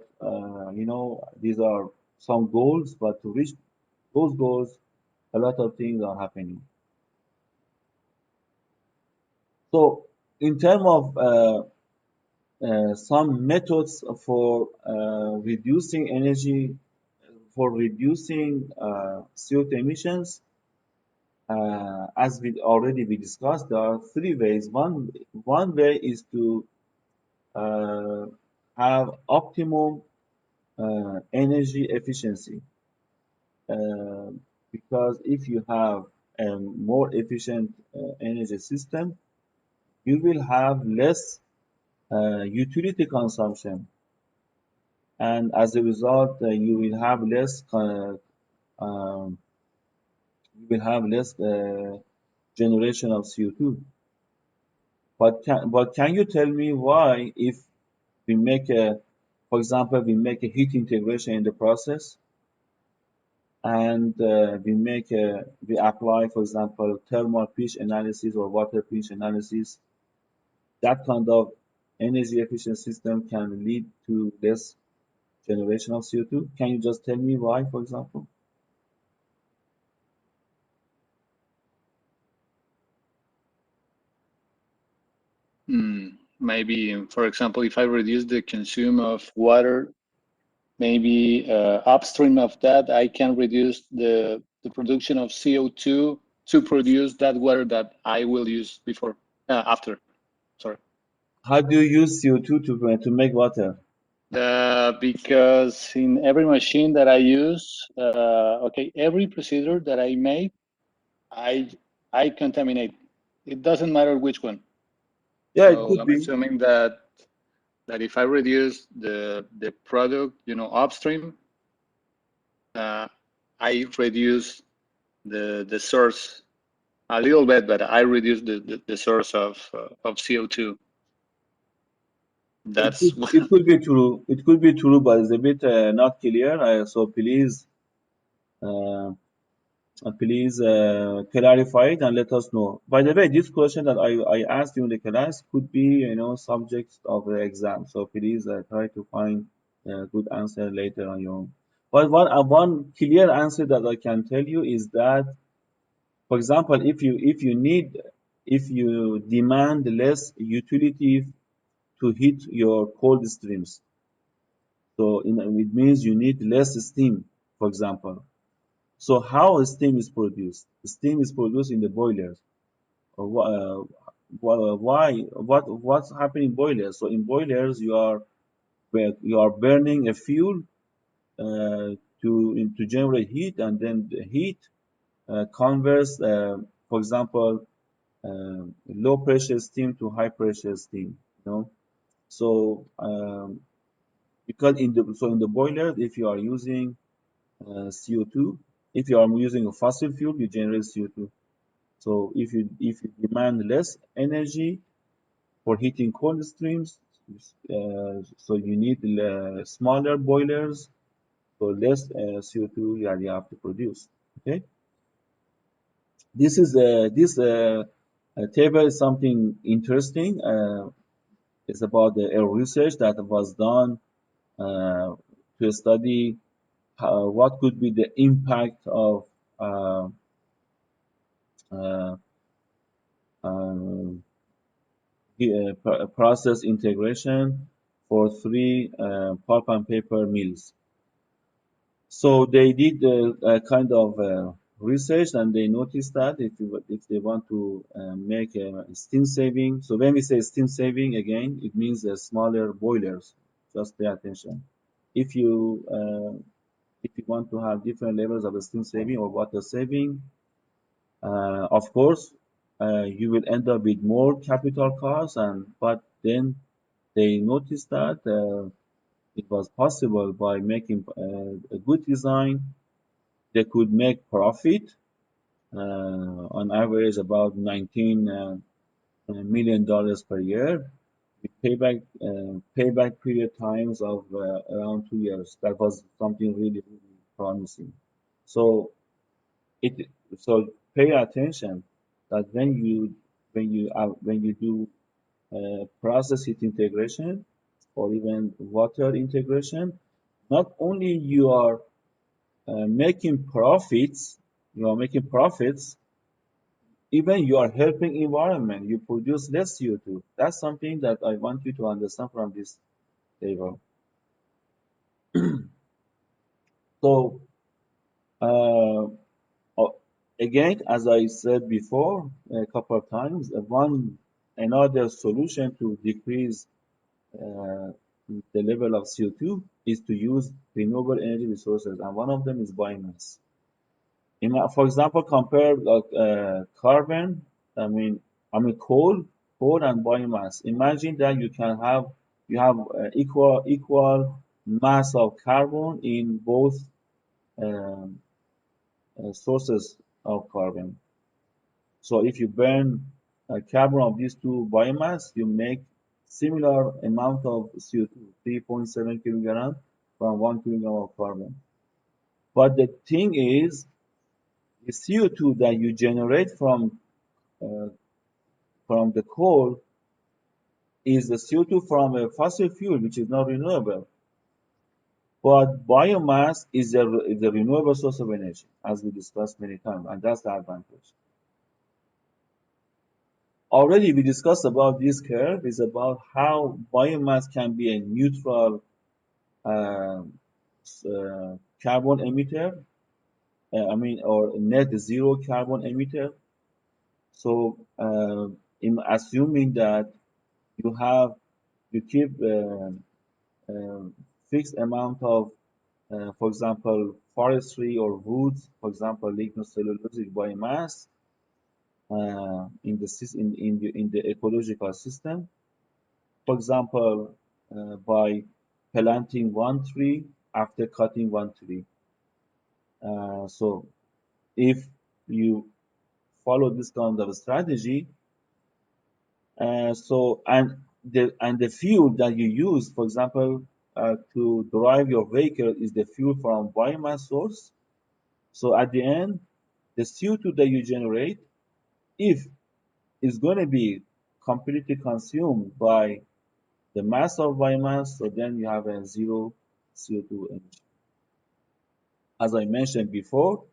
these are some goals. But to reach those goals, a lot of things are happening. So in terms of some methods for reducing energy, for reducing CO2 emissions, as we discussed, there are three ways. One way is to uh, have optimum energy efficiency, uh, because if you have a more efficient energy system, you will have less utility consumption, and as a result, you will have um, less generation of CO2. But can you tell me why, if we make a, for example, we make a heat integration in the process, and we apply, for example, thermal pitch analysis or water pitch analysis, that kind of energy efficient system can lead to less generation of CO2. Can you just tell me why, for example? Maybe, for example, if I reduce the consume of water, maybe upstream of that, I can reduce the production of CO2 to produce that water that I will use after. Sorry. How do you use CO2 to make water? Because in every machine that I use, okay, every procedure that I make, I contaminate. It doesn't matter which one. Yeah, it So could I'm be. assuming that if I reduce the product, upstream, I reduce the source a little bit, but I reduce the source of CO2. That's what. It could be true. It could be true, but it's a bit not clear. So uh, please clarify it and let us know. By the way, this question that I asked you in the class could be, subject of the exam. So please try to find a good answer later on your own. But one clear answer that I can tell you is that, for example, if you demand less utility to heat your cold streams, so it means you need less steam, for example. So how steam is produced? Steam is produced in the boilers. What's happening in boilers? So in boilers, you are burning a fuel uh, to generate heat, and then the heat converts, for example, low pressure steam to high pressure steam. So because in the boiler, if you are using CO2, if you are using a fossil fuel, you generate CO2. So if you demand less energy for heating cold streams, so you need smaller boilers, so less CO2 you have to produce. Okay. This table is something interesting. It's about a research that was done to study what could be the impact of uh, uh, uh, process integration for three pulp and paper mills. So they did a kind of research, and they noticed that if they want to make a steam saving, so when we say steam saving, again, it means smaller boilers. Just pay attention. If you if you want to have different levels of steam saving or water saving, of course, you will end up with more capital costs, and but then they noticed that it was possible by making a good design, they could make profit on average about $19 million per year, with payback period times of around 2 years. That was something really, really promising. So it so pay attention that when you do process heat integration or even water integration, not only you are making profits, even you are helping environment. You produce less CO2. That's something that I want you to understand from this table. So uh, uh, again, as I said before a couple of times, another solution to decrease uh, the level of CO2 is to use renewable energy resources, and one of them is biomass. For example, compare carbon, I mean, coal and biomass. Imagine that you have equal mass of carbon in both um, sources of carbon. So if you burn carbon of these two biomass, you make similar amount of CO2, 3.7 kilogram from 1 kilogram of carbon. But the thing is, the CO2 that you generate uh, from the coal is the CO2 from a fossil fuel, which is not renewable. But biomass is a renewable source of energy, as we discussed many times, and that's the advantage. Already we discussed about this curve, is about how biomass can be a neutral uh, carbon emitter, or net zero carbon emitter. So, in assuming that you have you keep fixed amount of, for example, forestry or woods, for example, lignocellulosic biomass in the ecological system. For example, by planting one tree after cutting one tree. So if you follow this kind of strategy, and the fuel that you use, for example, to drive your vehicle is the fuel from biomass source. So at the end, the CO2 that you generate, if it's going to be completely consumed by the mass of biomass, so then you have a zero CO2 emission. As I mentioned before,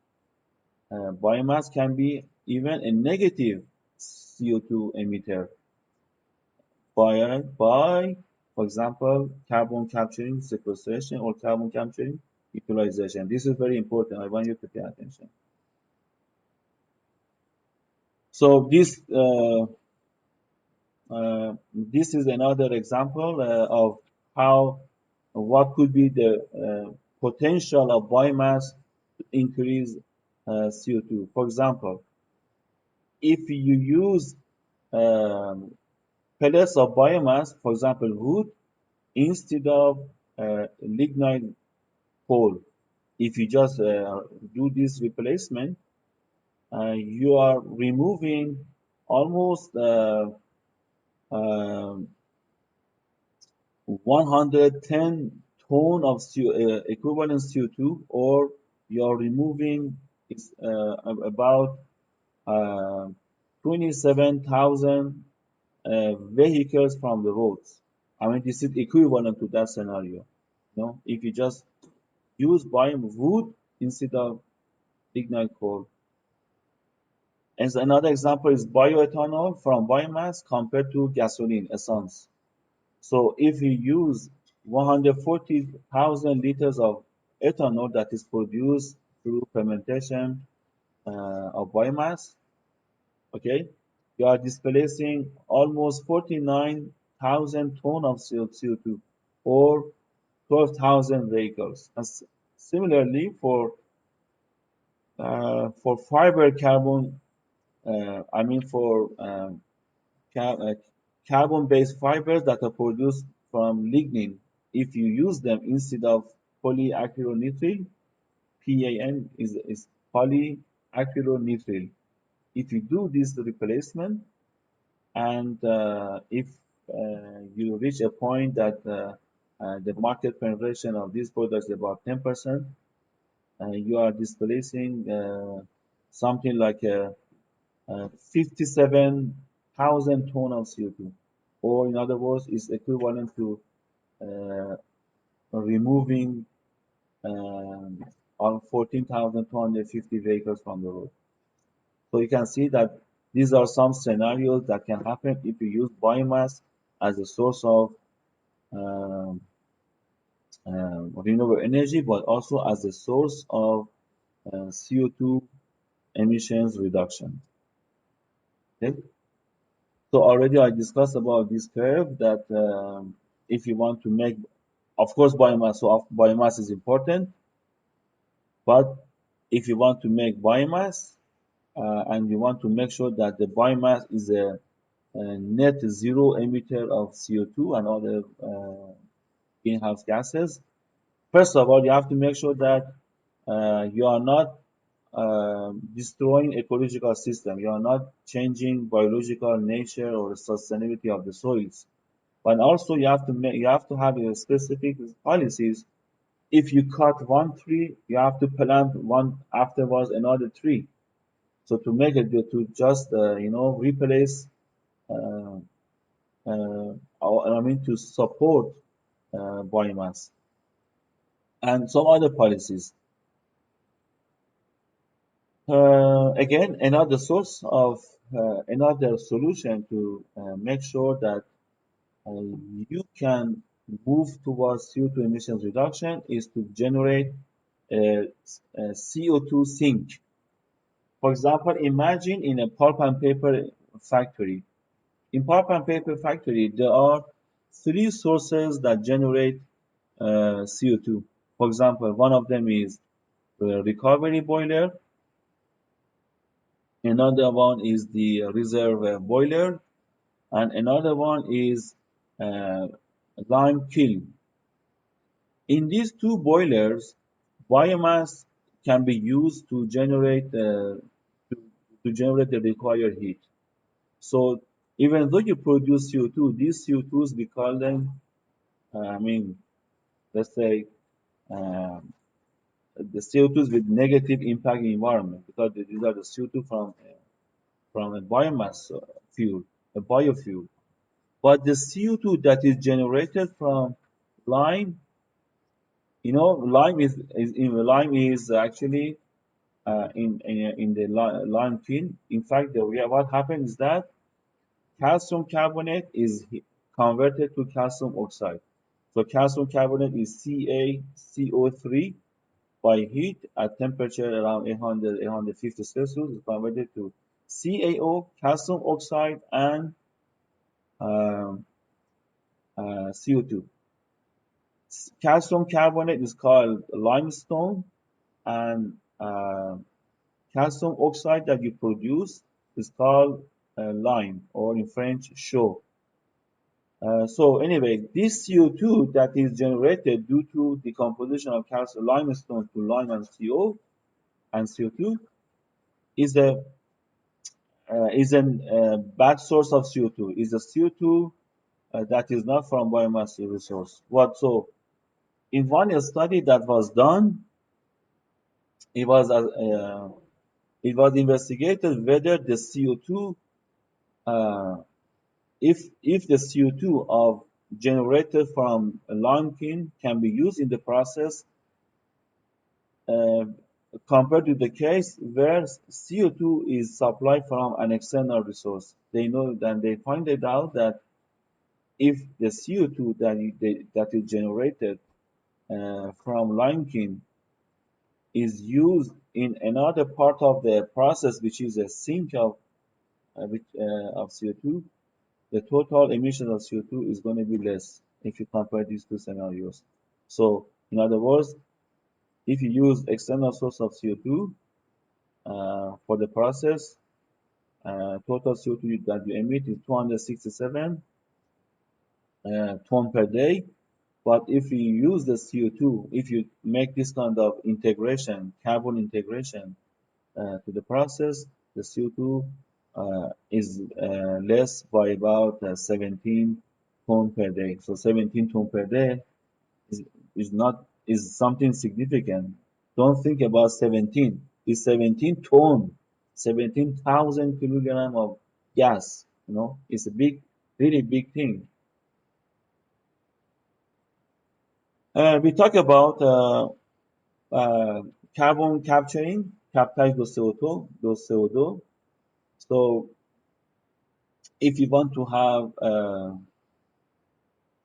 biomass can be even a negative CO2 emitter by, for example, carbon capturing sequestration or carbon capturing utilization. This is very important. I want you to pay attention. So this is another example of what could be the potential of biomass to increase CO2. For example, if you use um, pellets of biomass, for example, wood, instead of lignite coal, if you just do this replacement, you are removing almost um 110 ton of equivalent CO2, or you're removing about uh, 27,000 vehicles from the roads. I mean, this is equivalent to that scenario. If you just use wood instead of lignite coal. And another example is bioethanol from biomass compared to gasoline, essence. So if you use 140,000 liters of ethanol that is produced through fermentation of biomass, okay, you are displacing almost 49,000 tons of CO2 or 12,000 vehicles. And similarly, for fiber carbon, I mean for ca- uh, carbon-based fibers that are produced from lignin, if you use them instead of polyacrylonitrile, PAN is polyacrylonitrile. If you do this replacement, and if you reach a point that the market penetration of these products is about 10%, you are displacing something like 57,000 tons of CO2, or in other words, is equivalent to uh, removing on 14,250 vehicles from the road. So you can see that these are some scenarios that can happen if you use biomass as a source of um, renewable energy, but also as a source of CO2 emissions reduction. Okay? So already I discussed about this curve that if you want to make, of course, biomass is important, but if you want to make biomass and you want to make sure that the biomass is a net zero emitter of CO2 and other greenhouse gases, first of all, you have to make sure that you are not destroying ecological system. You are not changing biological nature or sustainability of the soils. But also you have to have a specific policies. If you cut one tree, you have to plant one afterwards another tree. So to make it to just replace uh, I mean to support biomass and some other policies. Again, another solution to make sure that uh, you can move towards CO2 emissions reduction is to generate a CO2 sink. For example, imagine in a pulp and paper factory. In pulp and paper factory, there are three sources that generate CO2. For example, one of them is the recovery boiler, another one is the reserve boiler, and another one is uh, lime kiln. In these two boilers, biomass can be used to generate the required heat. So even though you produce CO2, these CO2s we call them, I mean, let's say the CO2s with negative impact in environment because these are the CO2 from a biomass fuel, a biofuel. But the CO2 that is generated from lime, lime is actually in the lime kiln. In fact, what happens is that calcium carbonate is converted to calcium oxide. So calcium carbonate is CaCO3 by heat at temperature around 800, 850 Celsius is converted to CaO, calcium oxide, and um, CO2. Calcium carbonate is called limestone, and calcium oxide that you produce is called lime, or in French, chaux. So anyway, this CO2 that is generated due to decomposition of calcium limestone to lime and CO and CO2 is a bad source of CO2. Is a CO2 that is not from biomass resource. In one study that was done, it was it was investigated whether the CO2, uh, if the CO2 of generated from limekiln can be used in the process, uh, compared to the case where CO2 is supplied from an external resource. They know that they find it out that if the CO2 that is generated from limekiln is used in another part of the process, which is a sink of CO2, the total emission of CO2 is going to be less if you compare these two scenarios. So, in other words, if you use external source of CO2 for the process, total CO2 that you emit is 267 ton per day. But if you use the CO2, if you make this kind of integration, carbon integration to the process, the CO2 is less by about 17 ton per day. So 17 ton per day is, is something significant. Don't think about 17. It's 17 ton, 17,000 kilogram of gas. You know, it's a big, really big thing. We talk about carbon capturing, captage do CO2. So if you want to have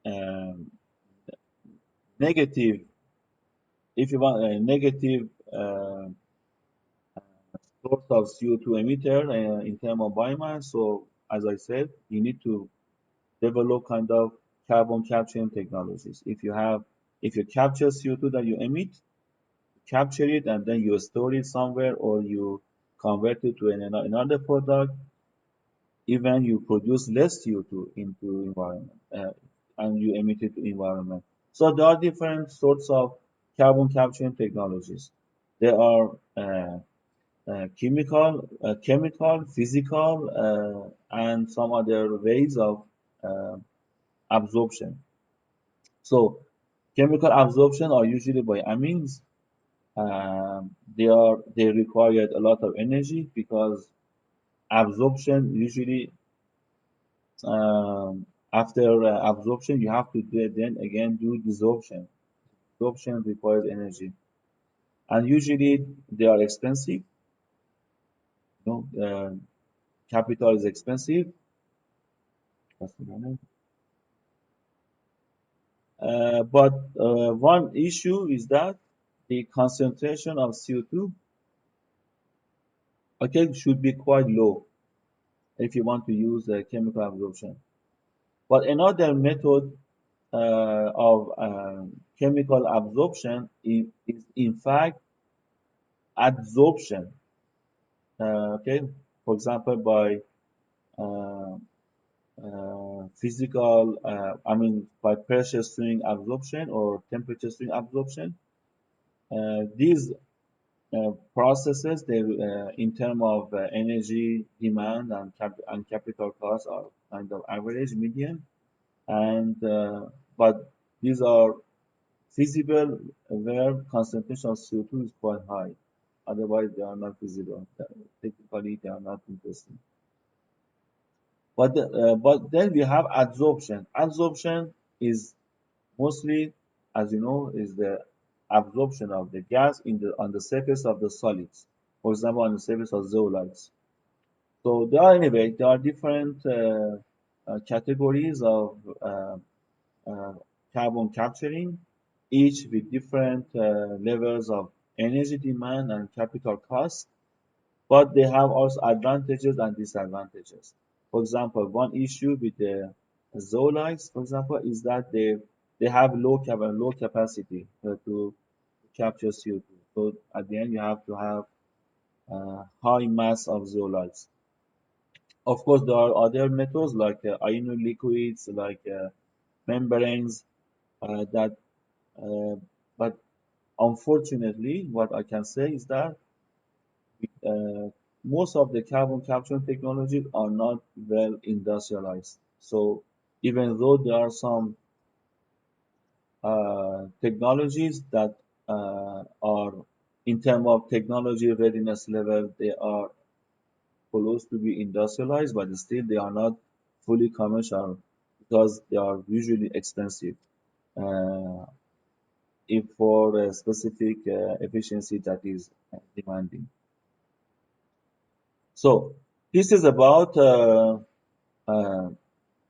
um, negative, if you want a negative source of CO2 emitter in terms of biomass, so as I said, you need to develop kind of carbon capturing technologies. If you capture CO2 that you emit, capture it and then you store it somewhere or you convert it to another product, even you produce less CO2 into environment and you emit it to environment. So there are different sorts of carbon capturing technologies. There are chemical, physical, and some other ways of uh, absorption. So chemical absorption are usually by amines. They require a lot of energy because absorption usually after absorption you have to then again do desorption. Desorption requires energy, and usually they are expensive. You know, capital is expensive. Just a moment. But one issue is that the concentration of CO2, okay, should be quite low if you want to use chemical absorption. But another method of chemical absorption is in fact adsorption. Okay, for example, by uh, physical, by pressure swing absorption or temperature swing absorption. These processes, they, in terms of energy demand and capital costs, are kind of average, median, and but these are feasible where concentration of CO2 is quite high. Otherwise, they are not feasible. Technically, they are not interesting. But then we have adsorption. Adsorption is mostly, as you know, is the absorption of the gas on the surface of the solids. For example, on the surface of zeolites. So there are different categories of uh, carbon capturing, each with different levels of energy demand and capital cost, but they have also advantages and disadvantages. For example, one issue with the zeolites, for example, is that they have low capacity to capture CO2. So at the end, you have to have high mass of zeolites. Of course, there are other methods like ionic liquids, like membranes, that. But unfortunately, what I can say is that uh, most of the carbon capture technologies are not well industrialized. So even though there are some technologies that are in terms of technology readiness level, they are close to be industrialized, but still they are not fully commercial because they are usually expensive uh, if for a specific efficiency that is demanding. So this is about uh,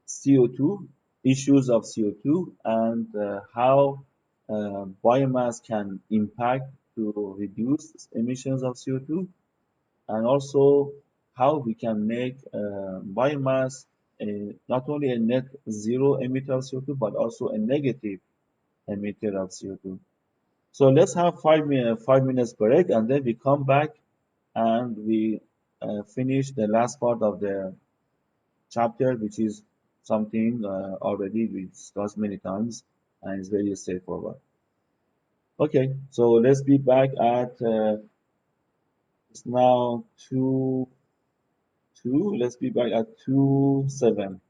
CO2, issues of CO2, and how biomass can impact to reduce emissions of CO2, and also how we can make biomass not only a net zero emitter of CO2, but also a negative emitter of CO2. So let's have 5 minutes break, and then we come back and we finish the last part of the chapter, which is something already we discussed many times and it's very straightforward. Okay, so let's be back at it's now 2:02. Let's be back at 2:07.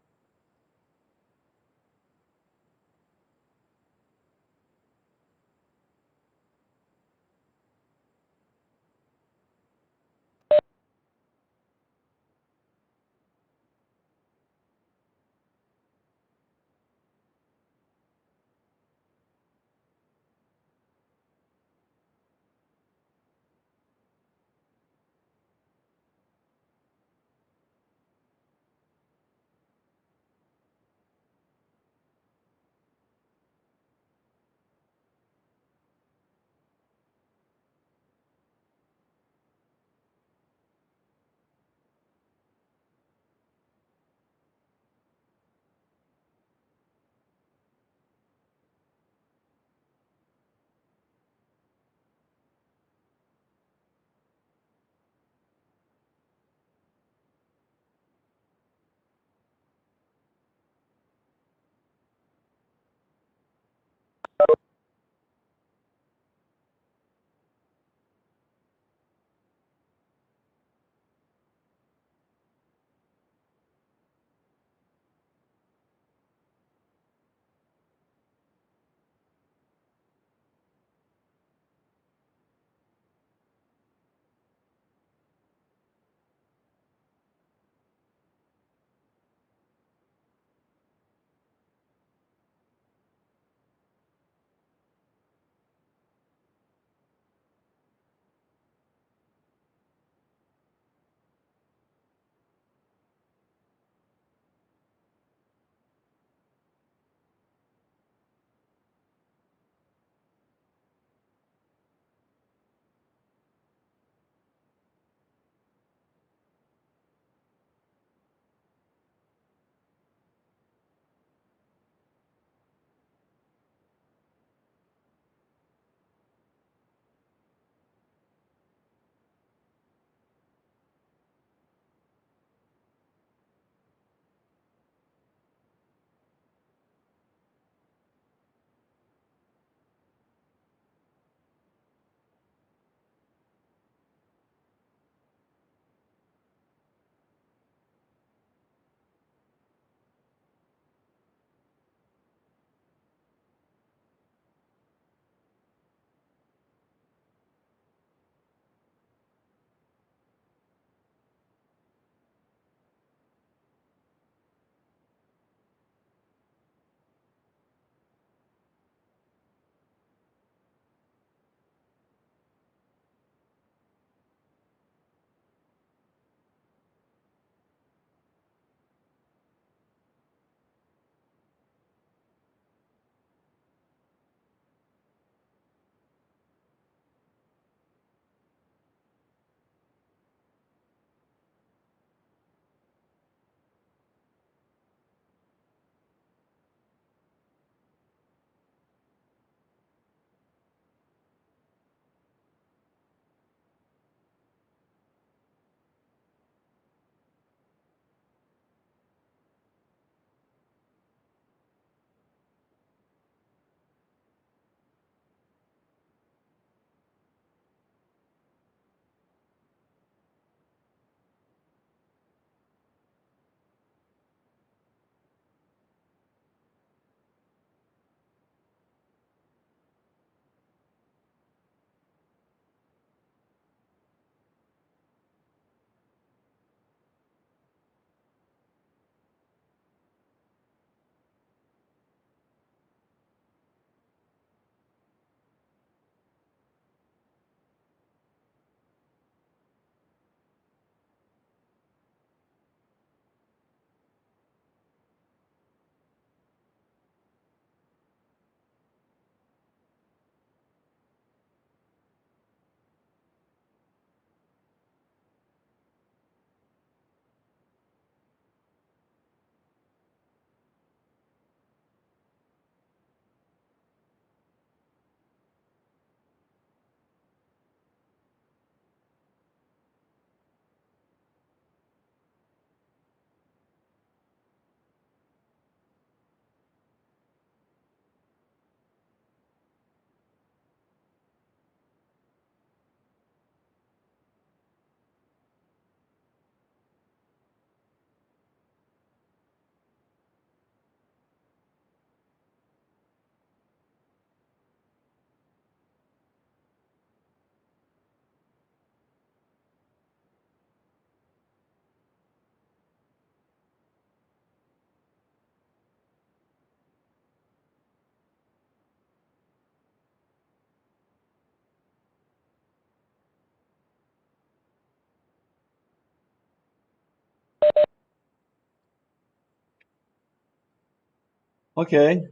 Okay,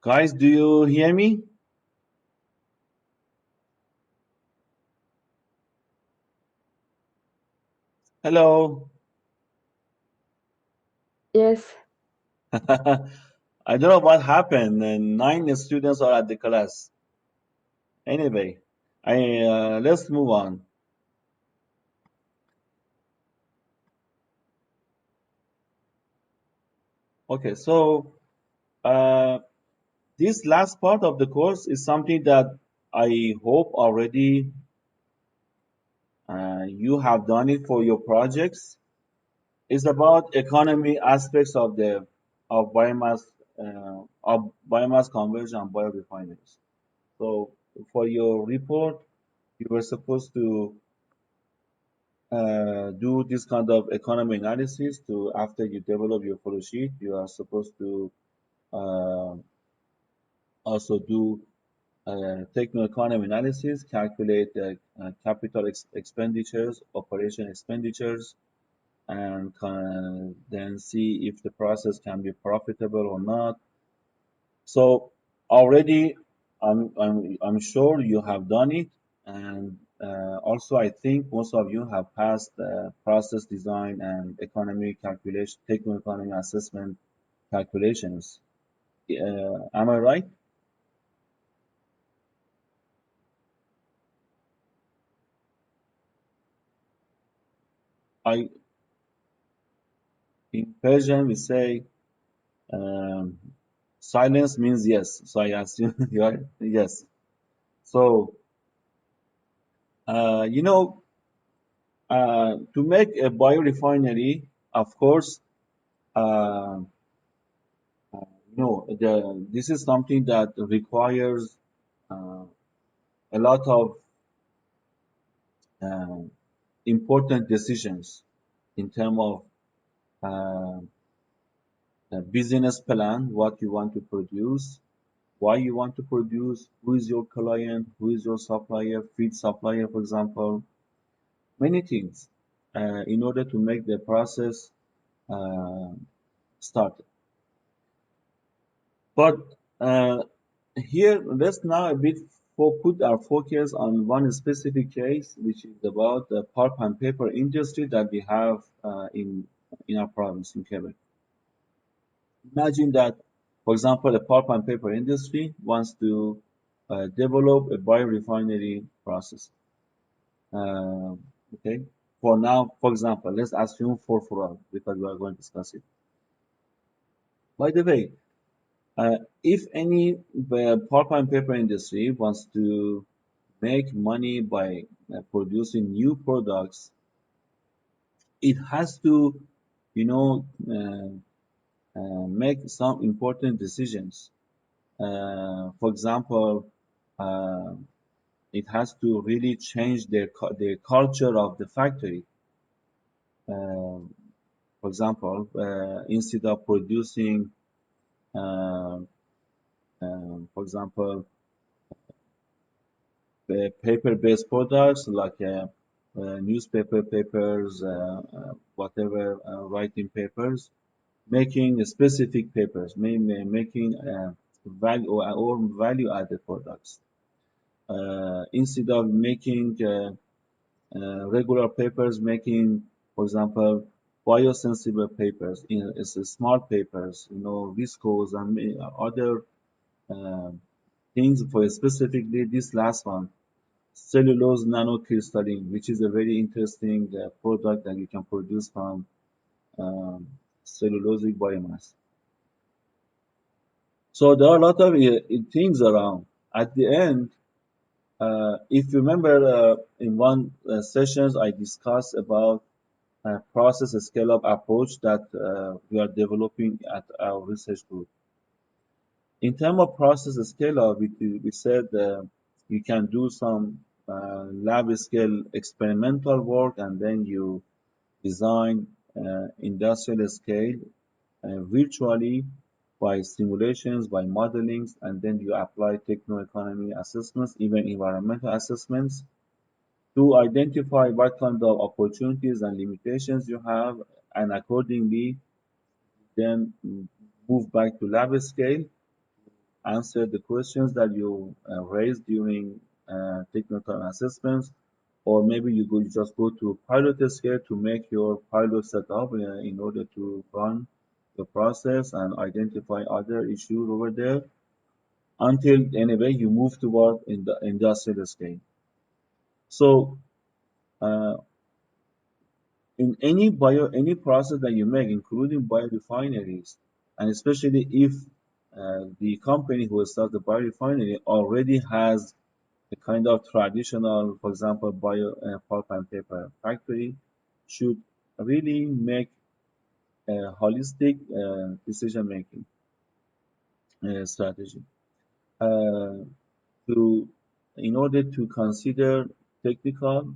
guys, do you hear me? Hello. Yes. I don't know what happened. And 9 students are at the class. Anyway, let's move on. Okay, so uh, this last part of the course is something that I hope already you have done it for your projects. It's about economy aspects of the of biomass conversion and biorefineries. So for your report, you were supposed to do this kind of economy analysis. To after you develop your flow sheet, you are supposed to uh, also do techno-economy analysis, calculate the capital expenditures, operation expenditures, and then see if the process can be profitable or not. So already, I'm sure you have done it, and also I think most of you have passed process design and economy calculation, techno-economy assessment calculations. Am I right? I In Persian we say um, silence means yes. So I assume you are yes. So you know, to make a biorefinery, of course, uh, this is something that requires uh, a lot of uh, important decisions in terms of uh, the business plan, what you want to produce, why you want to produce, who is your client, who is your supplier, feed supplier, for example, many things in order to make the process uh, start. But here, let's now a bit put our focus on one specific case, which is about the pulp and paper industry that we have in our province in Quebec. Imagine that, for example, the pulp and paper industry wants to develop a biorefinery process. Okay, for now, for example, let's assume for all because we are going to discuss it. By the way, if any pulp and paper industry wants to make money by producing new products, it has to, you know, make some important decisions. For example, uh, it has to really change the culture of the factory. Uh, for example, instead of producing, uh, for example, paper-based products like newspaper papers, whatever writing papers, making specific papers, making value or value-added products. Instead of making regular papers, making, for example, biosensible papers, it's smart papers, viscose and other uh, things for specifically this last one, cellulose nanocrystalline, which is a very interesting product that you can produce from um, cellulosic biomass. So there are a lot of things around. At the end, if you remember, in one sessions I discussed about process scale-up approach that we are developing at our research group. In terms of process scale-up, we said you can do some lab scale experimental work, and then you design industrial scale virtually by simulations, by modelings, and then you apply techno-economy assessments, even environmental assessments, to identify what kind of opportunities and limitations you have, and accordingly then move back to lab scale, answer the questions that you raised during technical assessments, or maybe you just go to pilot scale to make your pilot setup in order to run the process and identify other issues over there until anyway you move toward in the industrial scale. So uh, in any process that you make, including biorefineries, and especially if the company who starts the biorefinery already has a kind of traditional, for example, pulp and paper factory, should really make a holistic decision making strategy uh, to in order to consider technical,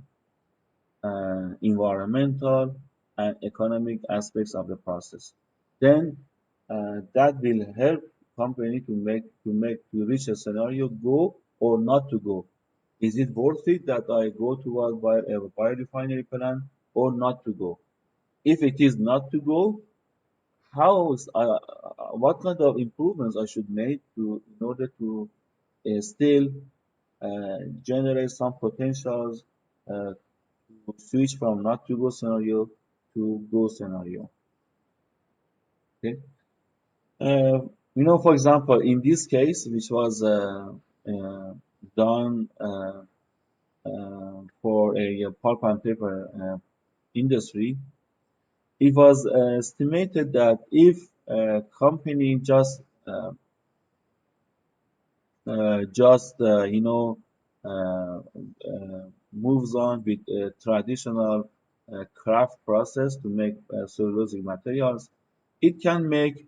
environmental, and economic aspects of the process. Then that will help company to reach a scenario, go or not to go. Is it worth it that I go toward a biorefinery plant or not to go? If it is not to go, what kind of improvements I should make in order to still generate some potentials uh, to switch from not to go scenario to go scenario. Okay. For example, in this case, which was done for a pulp and paper industry, it was estimated that if a company just uh, moves on with traditional craft process to make cellulosic materials, it can make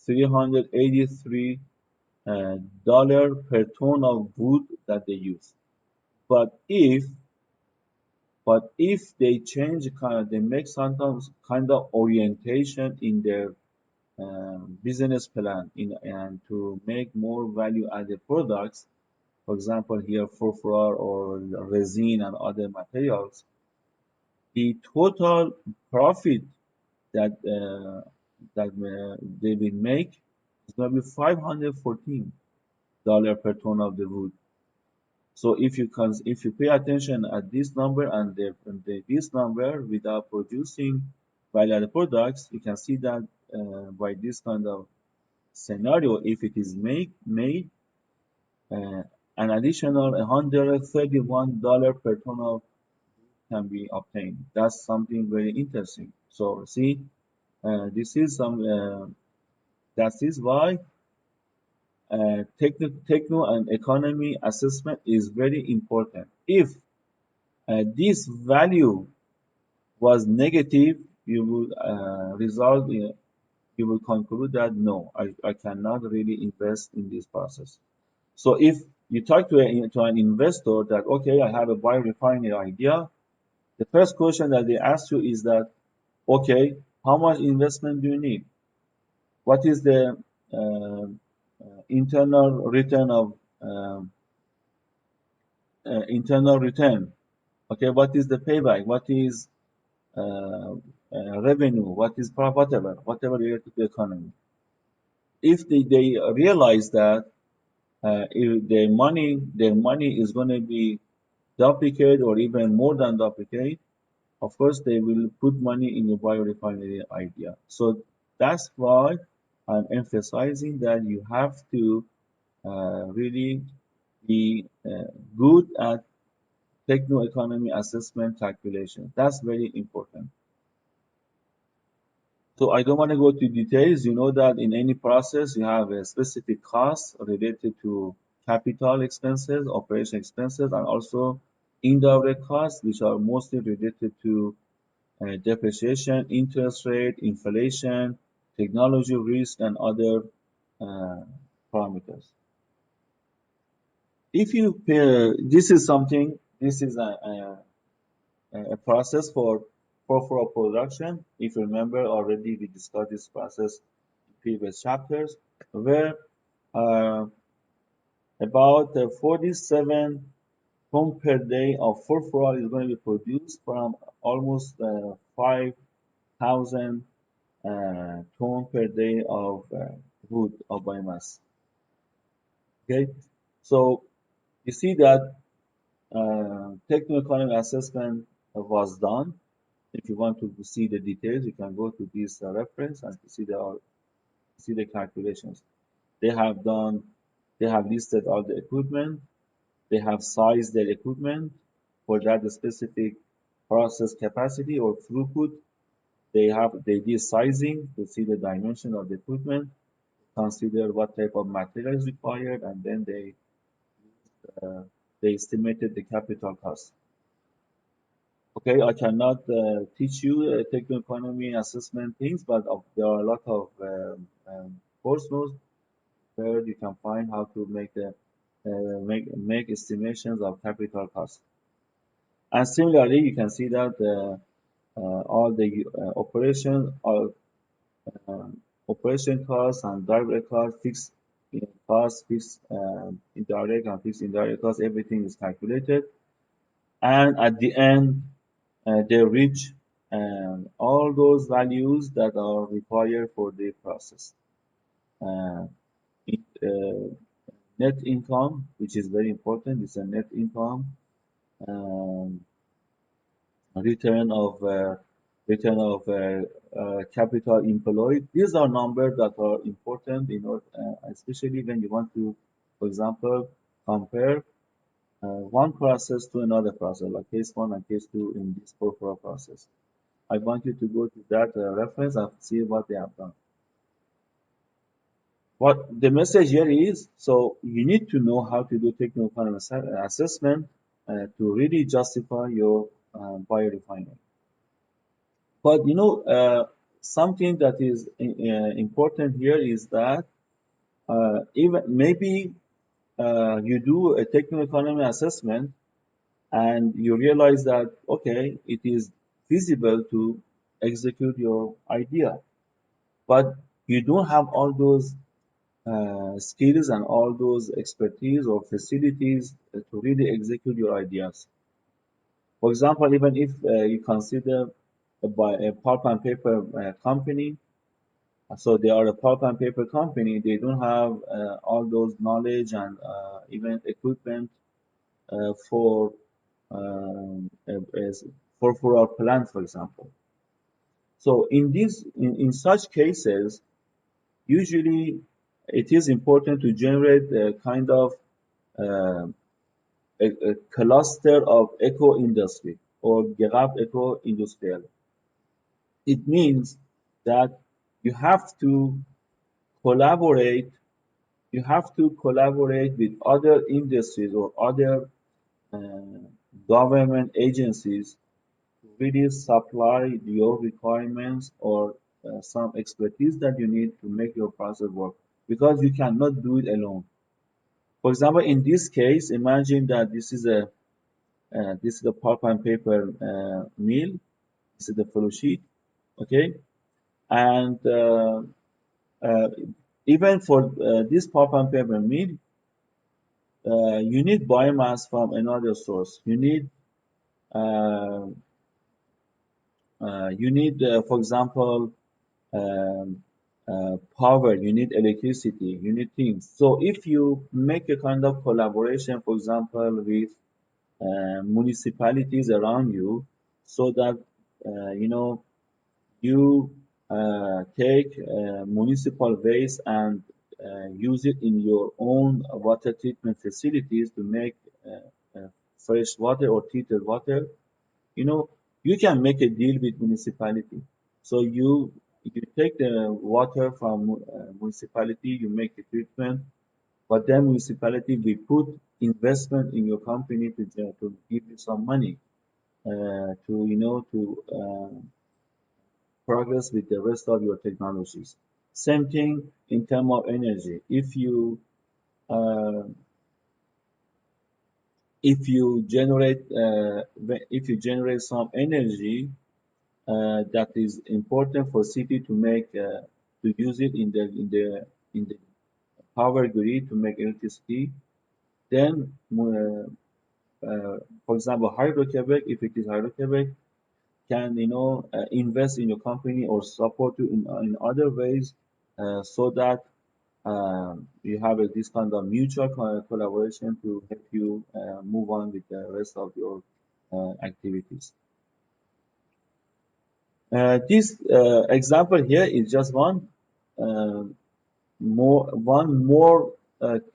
383 dollar per ton of wood that they use. But if they change they make sometimes kind of orientation in their business plan and to make more value added products, for example here furfurar or resin and other materials, the total profit that they will make is going to be $514 per ton of the wood. So if you pay attention at this number and this number without producing value-added products, you can see that by this kind of scenario, if it is made uh, an additional $131 per ton of can be obtained. That's something very interesting. So see, this is some that is why techno and economy assessment is very important. If this value was negative, you will you will conclude that no, I cannot really invest in this process. So if you talk to an investor that okay, I have a biorefinery idea, the first question that they ask you is that okay, how much investment do you need? What is the internal return of um, internal return? Okay, what is the payback? What is revenue? What is whatever related to the economy? If they realize that if their money is going to be duplicate or even more than duplicate, of course they will put money in your biorefinery idea. So that's why I'm emphasizing that you have to really be good at techno-economy assessment calculation. That's very important. So I don't want to go to details. You know that in any process, you have a specific cost related to capital expenses, operation expenses, and also indirect costs, which are mostly related to depreciation, interest rate, inflation, technology risk, and other uh, parameters. If you this is something, this is a process for production. If you remember already, we discussed this process in previous chapters, where uh, about 47 ton per day of furfural is going to be produced from almost 5,000 ton per day of wood of biomass. Okay, so you see that techno-economic assessment was done. If you want to see the details, you can go to this reference and see the calculations. They have done, they have listed all the equipment. They have sized their equipment for that specific process capacity or throughput. They did sizing to see the dimension of the equipment, consider what type of material is required, and then uh, they estimated the capital cost. Okay, I cannot teach you techno economy assessment things, but there are a lot of course notes where you can find how to make estimations of capital cost. And similarly, you can see that all the uh, operation costs and direct costs, fixed costs, fixed indirect and fixed indirect costs, everything is calculated. And at the end, they reach all those values that are required for the process. Uh, it, Net income, which is very important, is a net income, um, return of uh, capital employed. These are numbers that are important, especially when you want to, for example, compare one process to another process, like case one and case two in this porphyra process. I want you to go to that reference and see what they have done. What the message here is, so you need to know how to do technical economy assessment to really justify your biorefinery. But something that is important here is that even maybe you do a technical economy assessment and you realize that okay, it is feasible to execute your idea, but you don't have all those skills and all those expertise or facilities to really execute your ideas. For example, even if you consider a pulp and paper company, so they are a pulp and paper company, they don't have all those knowledge and even equipment for for our plant, for example. So in such cases, usually it is important to generate a kind of uh, a cluster of eco-industry or Gerab eco-industrial. It means that you have to collaborate, you have to collaborate with other industries or other uh, government agencies to really supply your requirements or some expertise that you need to make your process work because you cannot do it alone. For example, in this case, imagine that this is a pulp and paper mill. This is the flow sheet, okay? And uh, even for this pulp and paper mill, you need biomass from another source. Uh, you need, for example, um, power. You need electricity. You need things. So if you make a kind of collaboration, for example, with municipalities around you, so that you take municipal waste and use it in your own water treatment facilities to make fresh water or treated water. You know, you can make a deal with municipality. So you take the water from municipality, you make the treatment, but then municipality will put investment in your company to give you some money to progress with the rest of your technologies. Same thing in terms of energy. Uh, if you generate some energy that is important for city to make to use it in the power grid to make electricity, then for example, Hydro-Quebec, if it is Hydro-Quebec, can invest in your company or support you in other ways, so that you have this kind of mutual collaboration to help you move on with the rest of your activities. This example here is just uh, one more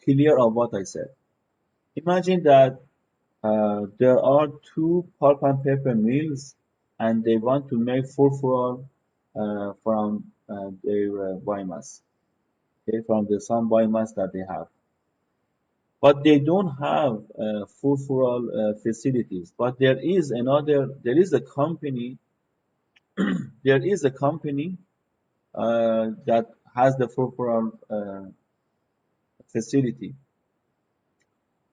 clear of what I said. Imagine that there are two pulp and paper mills, and they want to make furfural from their biomass, okay, from the some biomass that they have. But they don't have furfural facilities. But there is a company, there is a company that has the furfural facility.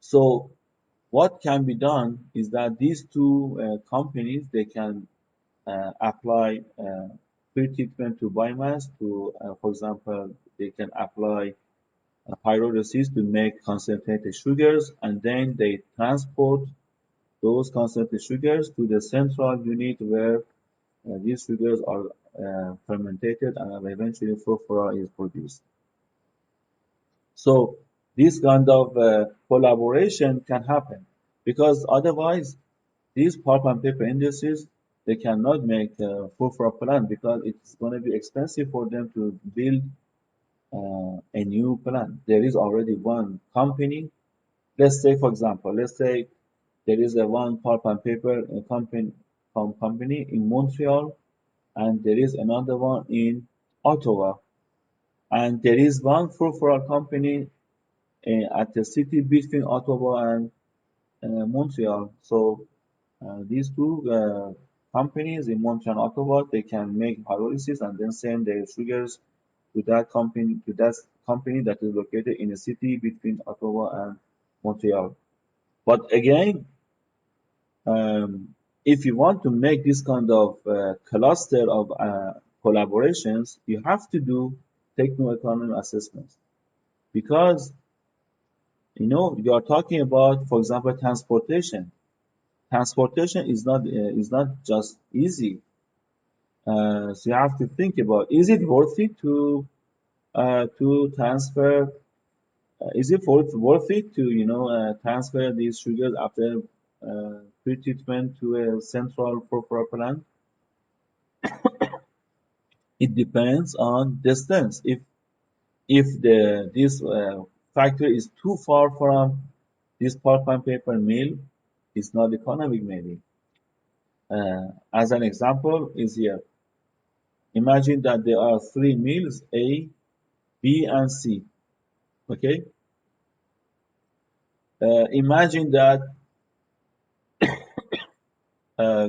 So what can be done is that these two companies, they can apply pre-treatment to biomass to, for example, they can apply pyrolysis to make concentrated sugars, and then they transport those concentrated sugars to the central unit where these sugars are fermented and eventually furfural is produced. So this kind of collaboration can happen, because otherwise these pulp and paper industries, they cannot make furfural plant, because it's going to be expensive for them to build a new plant. There is already one company. Let's say, for example, let's say there is a one pulp and paper company in Montreal, and there is another one in Ottawa, and there is one furfural company at the city between Ottawa and Montreal. So these two companies in Montreal and Ottawa, they can make pyrolysis and then send their sugars to that company that is located in a city between Ottawa and Montreal. But again, if you want to make this kind of cluster of collaborations, you have to do techno-economic assessments, because you are talking about, for example, transportation. Transportation is not just easy. So you have to think about, is it worth it to transfer? Is it worth it to transfer these sugars after pre-treatment to a central furfural plant? It depends on distance. If this factory is too far from this pulp and paper mill, it's not economic maybe. As an example is here. Imagine that there are three mills, A, B, and C. Okay. Imagine that uh,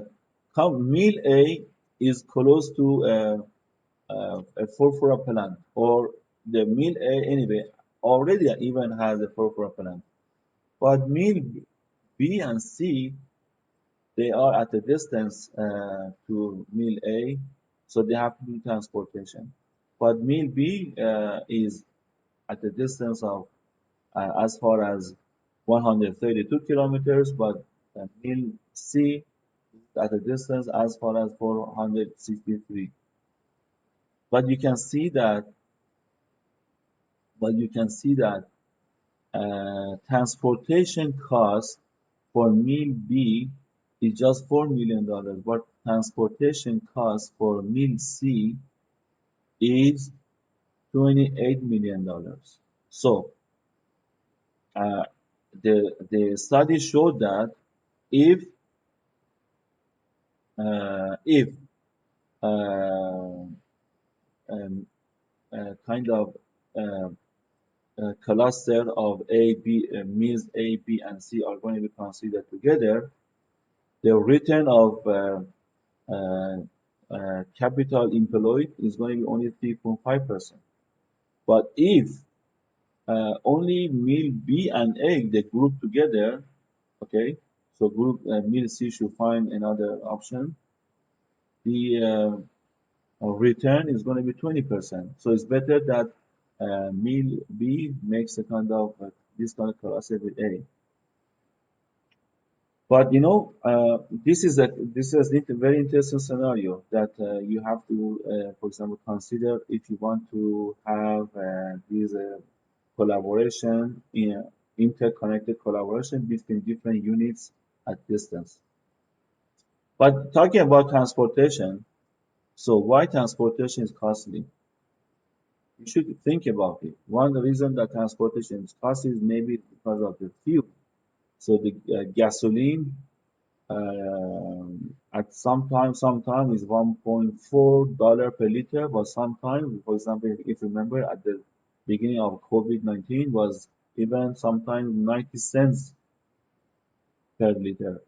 mill A is close to a furfural plant, or the mill A anyway already even has a furfural plant. But mill B and C, they are at a distance to mill A, so they have to do transportation. But mill B is at a distance of as far as 132 kilometers, but mill C is at a distance as far as 463. But you can see that, transportation cost for mill B is just $4 million, but transportation cost for mill C is $28 million. So the study showed that if if um, kind of uh, cluster of mills A, B, and C are going to be considered together, the return of capital employed is going to be only 3.5%. But if only mill B and A they group together, okay, so group mill C should find another option. The return is going to be 20%. So it's better that mill B makes a kind of this kind of cluster with A. But you know, this is a very interesting scenario that you have to, for example, consider if you want to have this collaboration, interconnected collaboration between different units at distance. But talking about transportation, so why transportation is costly? You should think about it. One reason that transportation is costly is maybe because of the fuel. So the gasoline at sometime is $1.4 per liter, but sometime, for example, if you remember at the beginning of COVID-19 was even sometimes 90 cents per liter.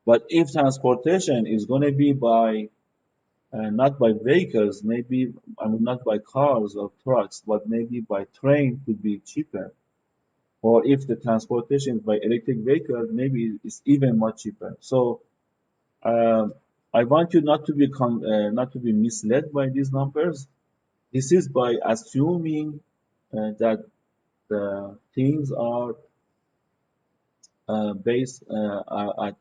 But if transportation is going to be by not by vehicles, maybe I mean not by cars or trucks, but maybe by train could be cheaper. Or if the transportation is by electric vehicle, maybe it's even much cheaper. So I want you not to be misled by these numbers. This is by assuming that the things are based at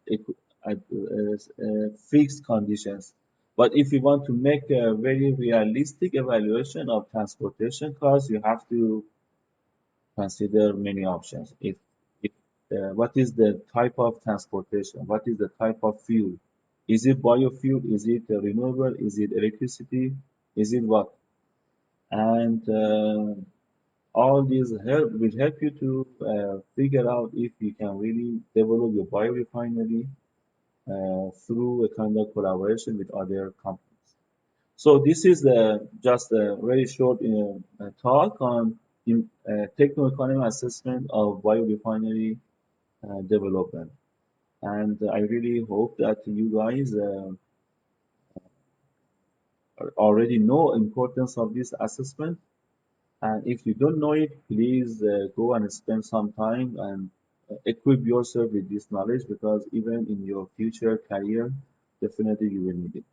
fixed conditions. But if you want to make a very realistic evaluation of transportation costs, you have to consider many options. If what is the type of transportation? What is the type of fuel? Is it biofuel? Is it renewable? Is it electricity? Is it what? And all these will help you to figure out if you can really develop your biorefinery through a kind of collaboration with other companies. So this is just a very short talk on techno-economic assessment of biorefinery development. And I really hope that you guys already know importance of this assessment. And if you don't know it, please go and spend some time and equip yourself with this knowledge because even in your future career, definitely you will need it.